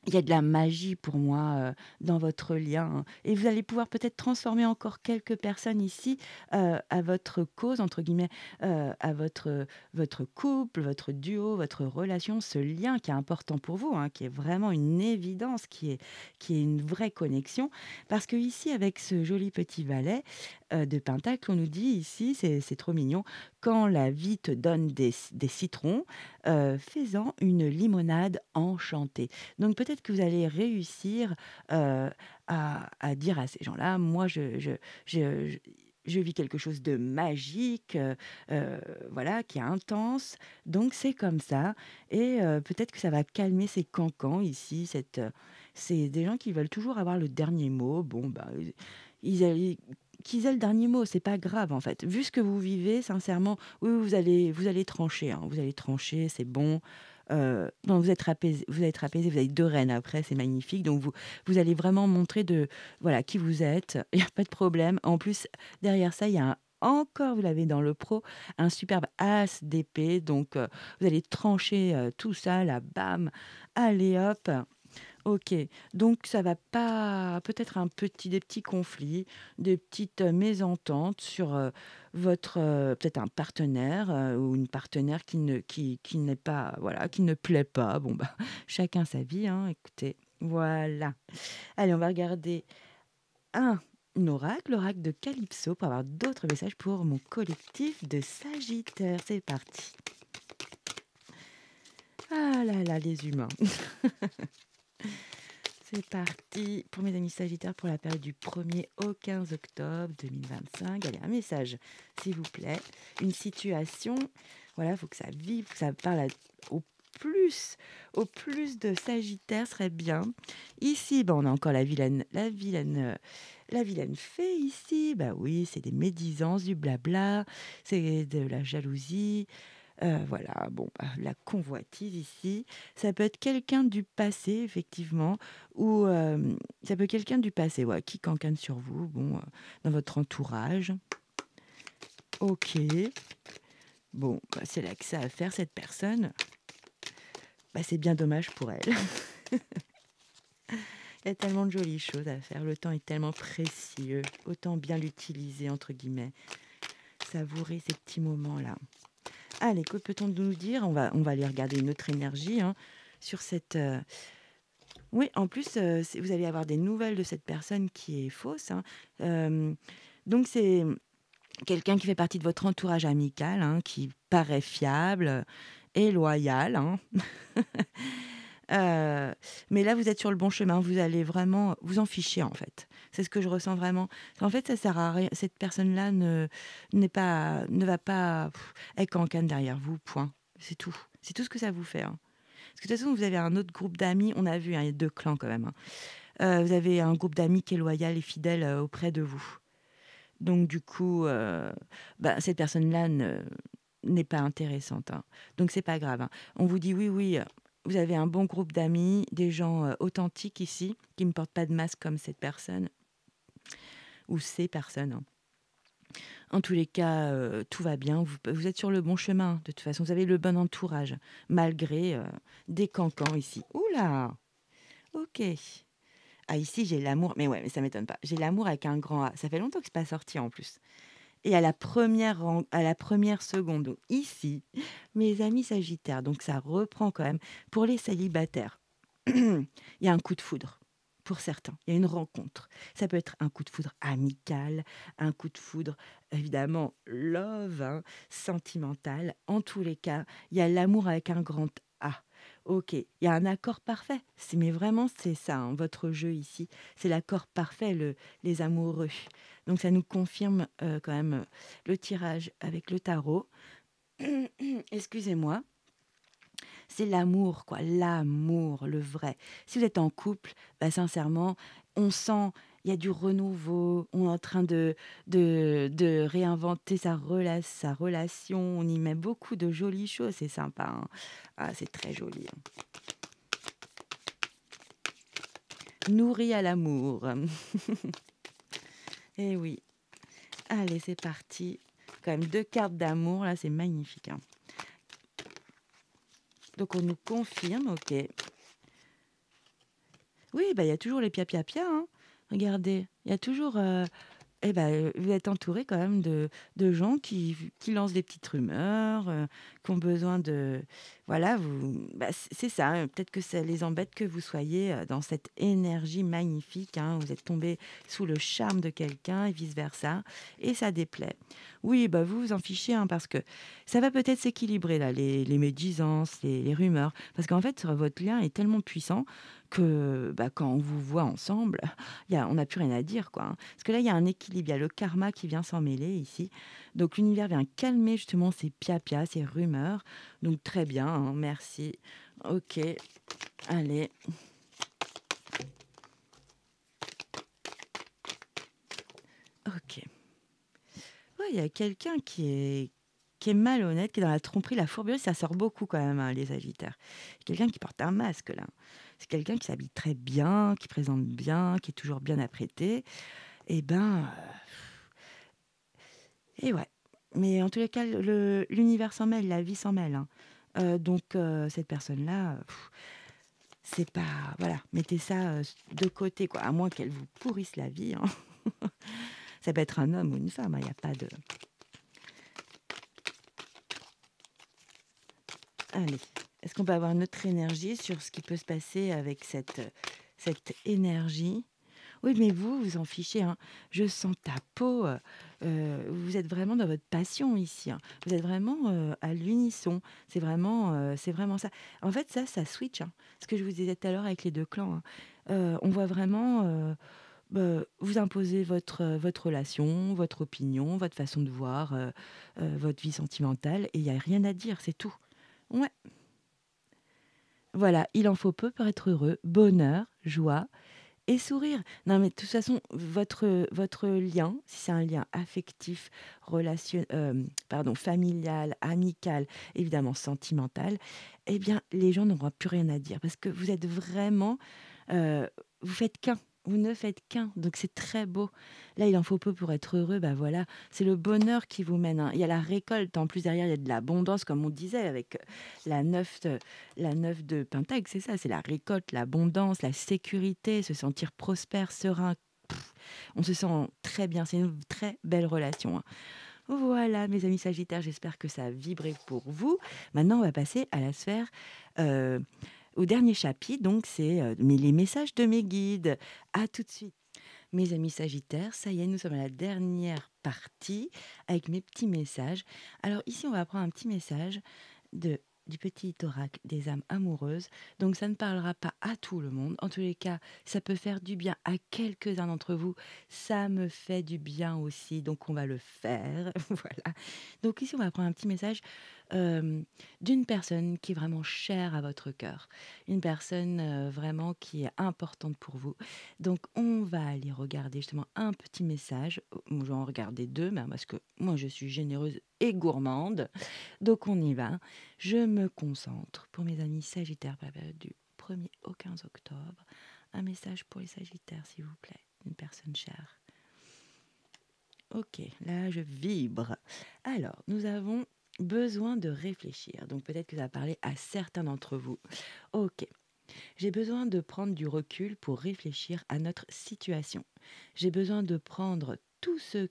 il y a de la magie pour moi, dans votre lien, hein, et vous allez pouvoir peut-être transformer encore quelques personnes ici, à votre «cause» entre guillemets, à votre couple, votre duo, votre relation, ce lien qui est important pour vous, hein, qui est vraiment une évidence, qui est une vraie connexion. Parce que ici, avec ce joli petit valet, de pentacle, on nous dit ici, c'est trop mignon: «Quand la vie te donne des citrons, fais-en une limonade enchantée». Donc peut-être que vous allez réussir, à dire à ces gens-là: «Moi, je je vis quelque chose de magique, voilà, qui est intense, donc c'est comme ça» et peut-être que ça va calmer ces cancans ici, c'est des gens qui veulent toujours avoir le dernier mot. Bon, bah, ils allaient qu'ils aient le dernier mot, c'est pas grave, en fait. Vu ce que vous vivez, sincèrement, oui, oui, vous allez trancher, hein, vous allez trancher, c'est bon. Non, vous êtes apaisé, vous avez 2 reines après, c'est magnifique. Donc vous allez vraiment montrer voilà, qui vous êtes, il y a pas de problème. En plus, derrière ça, il y a encore, vous l'avez dans le pro, un superbe as d'épée. Donc vous allez trancher, tout ça là, bam, allez hop. OK, donc ça va pas peut-être des petits conflits, des petites, mésententes sur, votre, peut-être un partenaire, ou une partenaire qui n'est pas voilà, qui ne plaît pas. Bon, bah, chacun sa vie, hein, écoutez. Voilà. Allez, on va regarder un oracle, l'oracle de Calypso, pour avoir d'autres messages pour mon collectif de Sagittaires. C'est parti. Ah là là, les humains. C'est parti pour mes amis Sagittaires pour la période du 1er au 15 octobre 2025. Allez, un message, s'il vous plaît. Une situation, voilà, il faut que ça vive, que ça parle plus, au plus de Sagittaires serait bien. Ici, bah, on a encore la vilaine fée ici. Bah oui, c'est des médisances, du blabla, c'est de la jalousie. Voilà, bon, bah, la convoitise ici, ça peut être quelqu'un du passé effectivement ou ça peut être quelqu'un du passé, ouais, qui cancane sur vous, bon, dans votre entourage. OK. Bon, bah, c'est là que ça à faire cette personne. Bah, c'est bien dommage pour elle. Il y a tellement de jolies choses à faire, le temps est tellement précieux, autant bien «l'utiliser» entre guillemets, savourer ces petits moments-là. Allez, que peut-on nous dire? On va aller regarder une autre énergie, hein, sur cette, oui, en plus, vous allez avoir des nouvelles de cette personne qui est fausse, hein. Hem, donc c'est quelqu'un qui fait partie de votre entourage amical, hein, qui paraît fiable, et loyal, hein. Heu, mais là, vous êtes sur le bon chemin. Vous allez vraiment vous en ficher, en fait. C'est ce que je ressens vraiment. En fait, ça sert à rien. Cette personne-là ne va pas elle cancane derrière vous, point. C'est tout. C'est tout ce que ça vous fait, hein. Parce que de toute façon, vous avez un autre groupe d'amis. On a vu, hein, il y a 2 clans quand même, hein. Vous avez un groupe d'amis qui est loyal et fidèle, auprès de vous. Donc du coup, bah, cette personne-là n'est pas intéressante, hein. Donc c'est pas grave, hein. On vous dit: «Oui, oui, vous avez un bon groupe d'amis, des gens, authentiques ici, qui ne portent pas de masque comme cette personne ou ces personnes, hein». En tous les cas, tout va bien, vous êtes sur le bon chemin, de toute façon, vous avez le bon entourage, malgré, des cancans ici. Ouh là! OK. Ah ici, j'ai l'amour, mais ouais, mais ça m'étonne pas. J'ai l'amour avec un grand A. Ça fait longtemps que c'est pas sorti en plus. Et à la première seconde. Donc ici, mes amis sagittaires, donc ça reprend quand même pour les célibataires. il y a un coup de foudre. Pour certains, il y a une rencontre. Ça peut être un coup de foudre amical, un coup de foudre, évidemment, love, hein, sentimental. En tous les cas, il y a l'amour avec un grand A. Ok, il y a un accord parfait. Mais vraiment, c'est ça, hein, votre jeu ici. C'est l'accord parfait, les amoureux. Donc, ça nous confirme quand même le tirage avec le tarot. Excusez-moi. C'est l'amour, quoi, l'amour, le vrai. Si vous êtes en couple, bah, sincèrement, on sent, il y a du renouveau, on est en train de réinventer sa relation, on y met beaucoup de jolies choses, c'est sympa, hein. Ah, c'est très joli, hein. Nourri à l'amour. Eh oui. Allez, c'est parti. Quand même 2 cartes d'amour, là, c'est magnifique, hein. Donc on nous confirme, ok. Oui, bah, il y a toujours les pia-pia-pia, hein. Regardez, il y a toujours, vous êtes entouré quand même de gens qui lancent des petites rumeurs, qui ont besoin de voilà, c'est ça, peut-être que ça les embête que vous soyez, dans cette énergie magnifique, hein. Vous êtes tombé sous le charme de quelqu'un et vice versa et ça déplaît. Oui, bah, vous vous en fichez, hein, parce que ça va peut-être s'équilibrer là, les médisances, les rumeurs, parce qu'en fait, votre lien est tellement puissant que, bah, quand on vous voit ensemble, on n'a plus rien à dire, quoi, hein. Parce que là, il y a un équilibre, il y a le karma qui vient s'en mêler ici. Donc l'univers vient calmer justement ces pia-pia, ces rumeurs. Donc très bien, hein, merci. Ok, allez. Ok. Ouais, il y a quelqu'un qui est malhonnête, qui est dans la tromperie, la fourberie. Ça sort beaucoup quand même, hein, les Sagittaires. Quelqu'un qui porte un masque, là. C'est quelqu'un qui s'habille très bien, qui présente bien, qui est toujours bien apprêté. Et ben, et ouais. Mais en tous les cas, l'univers s'en mêle, la vie s'en mêle, hein. Donc, cette personne-là, c'est pas... Voilà, mettez ça de côté, quoi. À moins qu'elle vous pourrisse la vie, hein. Ça peut être un homme ou une femme, il n'y a pas de... Allez, est-ce qu'on peut avoir une autre énergie sur ce qui peut se passer avec cette énergie? Oui, mais vous, vous en fichez, hein. Je sens ta peau. Vous êtes vraiment dans votre passion ici, hein. Vous êtes vraiment à l'unisson. C'est vraiment ça. En fait, ça switch, hein. Ce que je vous disais tout à l'heure avec les 2 clans, hein. On voit vraiment vous imposer votre relation, votre opinion, votre façon de voir, votre vie sentimentale, et il n'y a rien à dire, c'est tout. Ouais, voilà, il en faut peu pour être heureux. Bonheur, joie, et sourire. Non, mais de toute façon, votre lien, si c'est un lien affectif, familial, amical, évidemment sentimental, eh bien, les gens n'auront plus rien à dire parce que vous êtes vraiment, euh, vous faites qu'un. Vous ne faites qu'un, donc c'est très beau. Là, il en faut peu pour être heureux, bah voilà, c'est le bonheur qui vous mène, hein. Il y a la récolte, en plus derrière, il y a de l'abondance, comme on disait, avec la neuf la 9 de Pentacle, c'est ça, c'est la récolte, l'abondance, la sécurité, se sentir prospère, serein. Pff, on se sent très bien, c'est une très belle relation, hein. Voilà, mes amis Sagittaires, j'espère que ça a vibré pour vous. Maintenant, on va passer à la sphère, euh, au dernier chapitre, donc c'est les messages de mes guides. À tout de suite. Mes amis Sagittaires, ça y est, nous sommes à la dernière partie avec mes petits messages. Alors ici, on va prendre un petit message de du petit oracle des âmes amoureuses. Donc ça ne parlera pas à tout le monde. En tous les cas, ça peut faire du bien à quelques-uns d'entre vous. Ça me fait du bien aussi, donc on va le faire. Voilà. Donc ici, on va prendre un petit message euh, d'une personne qui est vraiment chère à votre cœur. Une personne vraiment qui est importante pour vous. Donc on va aller regarder justement un petit message. Moi, je vais en regarder 2, mais parce que moi, je suis généreuse et gourmande. Donc on y va. Je me concentre pour mes amis Sagittaires pour la période du 1er au 15 octobre. Un message pour les Sagittaires, s'il vous plaît, une personne chère. Ok, là je vibre. Alors, nous avons besoin de réfléchir. Donc peut-être que ça va parler à certains d'entre vous. Ok, j'ai besoin de prendre du recul pour réfléchir à notre situation. J'ai besoin de prendre tout ce...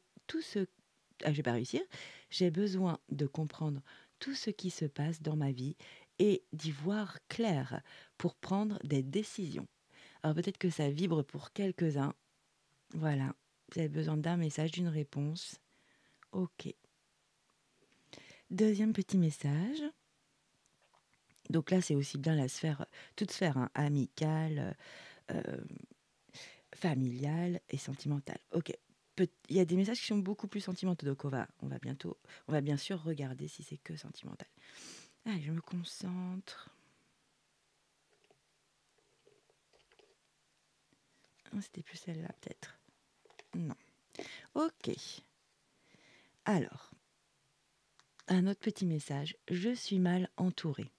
Ah, je vais pas réussir. J'ai besoin de comprendre tout ce qui se passe dans ma vie et d'y voir clair pour prendre des décisions. Alors peut-être que ça vibre pour quelques-uns. Voilà, vous avez besoin d'un message, d'une réponse. Ok. Deuxième petit message. Donc là, c'est aussi bien la sphère, toute sphère, hein, amicale, euh, familiale et sentimentale. Ok. Il y a des messages qui sont beaucoup plus sentimentaux, donc on va bien sûr regarder si c'est que sentimental. Allez, je me concentre. Ah, c'était plus celle-là, peut-être. Non. Ok. Alors, un autre petit message. Je suis mal entourée.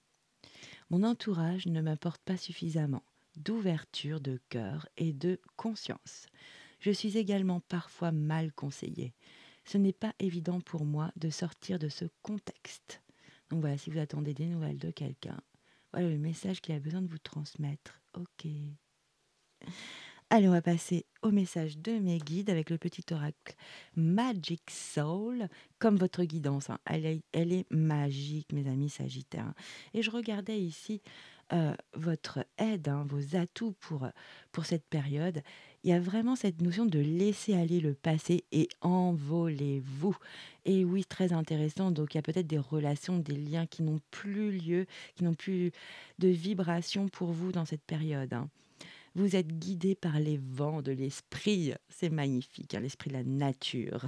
Mon entourage ne m'apporte pas suffisamment d'ouverture de cœur et de conscience. Je suis également parfois mal conseillée. Ce n'est pas évident pour moi de sortir de ce contexte. Donc voilà, si vous attendez des nouvelles de quelqu'un, voilà le message qu'il a besoin de vous transmettre. Ok. Allez, on va passer au message de mes guides avec le petit oracle Magic Soul, comme votre guidance, hein. Elle est magique, mes amis Sagittaires, hein. Et je regardais ici votre aide, hein, vos atouts pour cette période. Il y a vraiment cette notion de laisser aller le passé et envolez-vous. Et oui, très intéressant. Donc, il y a peut-être des relations, des liens qui n'ont plus lieu, qui n'ont plus de vibration pour vous dans cette période, hein. Vous êtes guidé par les vents de l'esprit. C'est magnifique, hein, l'esprit de la nature.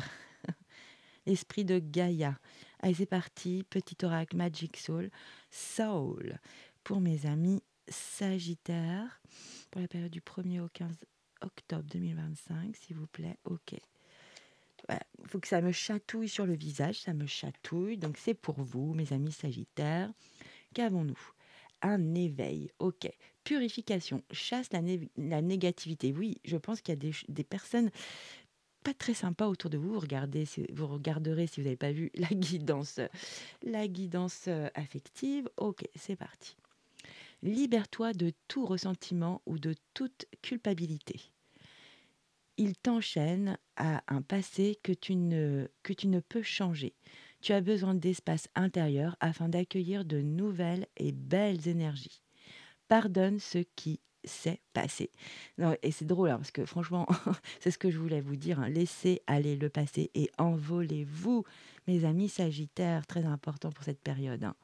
L'esprit de Gaïa. Allez, c'est parti. Petit oracle Magic Soul. Soul. Pour mes amis Sagittaires. Pour la période du 1er au 15 octobre 2025, s'il vous plaît. Ok. Voilà. Il faut que ça me chatouille sur le visage. Ça me chatouille. Donc, c'est pour vous, mes amis Sagittaires. Qu'avons-nous? Un éveil, ok. Purification, chasse la négativité. Oui, je pense qu'il y a des personnes pas très sympas autour de vous. Vous regarderez si vous n'avez pas vu la guidance affective. Ok, c'est parti. Libère-toi de tout ressentiment ou de toute culpabilité. Il t'enchaîne à un passé que tu ne peux changer. Tu as besoin d'espace intérieur afin d'accueillir de nouvelles et belles énergies. Pardonne ce qui s'est passé. Non, et c'est drôle, hein, parce que franchement, c'est ce que je voulais vous dire, hein. Laissez aller le passé et envolez-vous, mes amis Sagittaires, très important pour cette période, hein.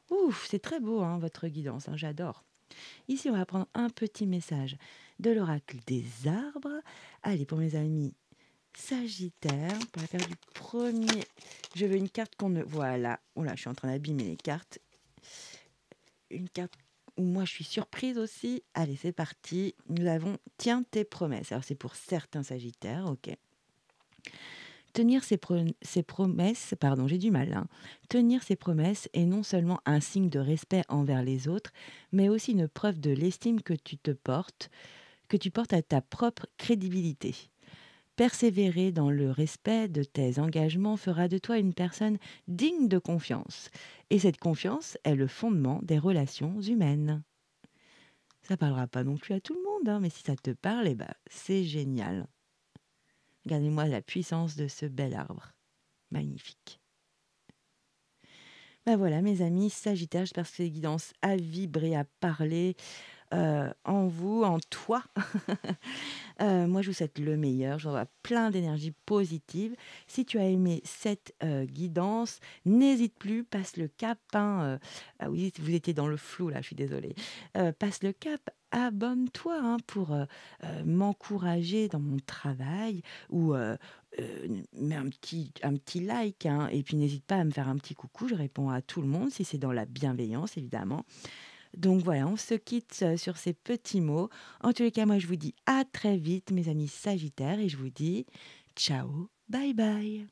Ouf, c'est très beau, hein, votre guidance, hein, j'adore. Ici, on va prendre un petit message de l'oracle des arbres. Allez, pour mes amis Sagittaire, pour la période du premier, je veux une carte qu'on ne... Voilà, oh là, je suis en train d'abîmer les cartes. Une carte où moi je suis surprise aussi. Allez, c'est parti. Nous avons Tiens tes promesses. Alors, c'est pour certains Sagittaires, ok. Tenir ses promesses, pardon, j'ai du mal, hein. Tenir ses promesses est non seulement un signe de respect envers les autres, mais aussi une preuve de l'estime que tu portes à ta propre crédibilité. Persévérer dans le respect de tes engagements fera de toi une personne digne de confiance. Et cette confiance est le fondement des relations humaines. Ça parlera pas non plus à tout le monde, hein, mais si ça te parle, eh ben, c'est génial. Regardez-moi la puissance de ce bel arbre. Magnifique. Ben voilà, mes amis Sagittaires, j'espère que ces guidances a vibré, a parlé en vous, en toi. Moi, je vous souhaite le meilleur. J'envoie plein d'énergie positive. Si tu as aimé cette guidance, n'hésite plus, passe le cap, hein. Ah oui, vous étiez dans le flou là, je suis désolée. Passe le cap, abonne-toi, hein, pour m'encourager dans mon travail ou mets un petit like, hein, et puis n'hésite pas à me faire un petit coucou. Je réponds à tout le monde si c'est dans la bienveillance, évidemment. Donc voilà, on se quitte sur ces petits mots. En tous les cas, moi, je vous dis à très vite, mes amis Sagittaires, et je vous dis ciao, bye bye.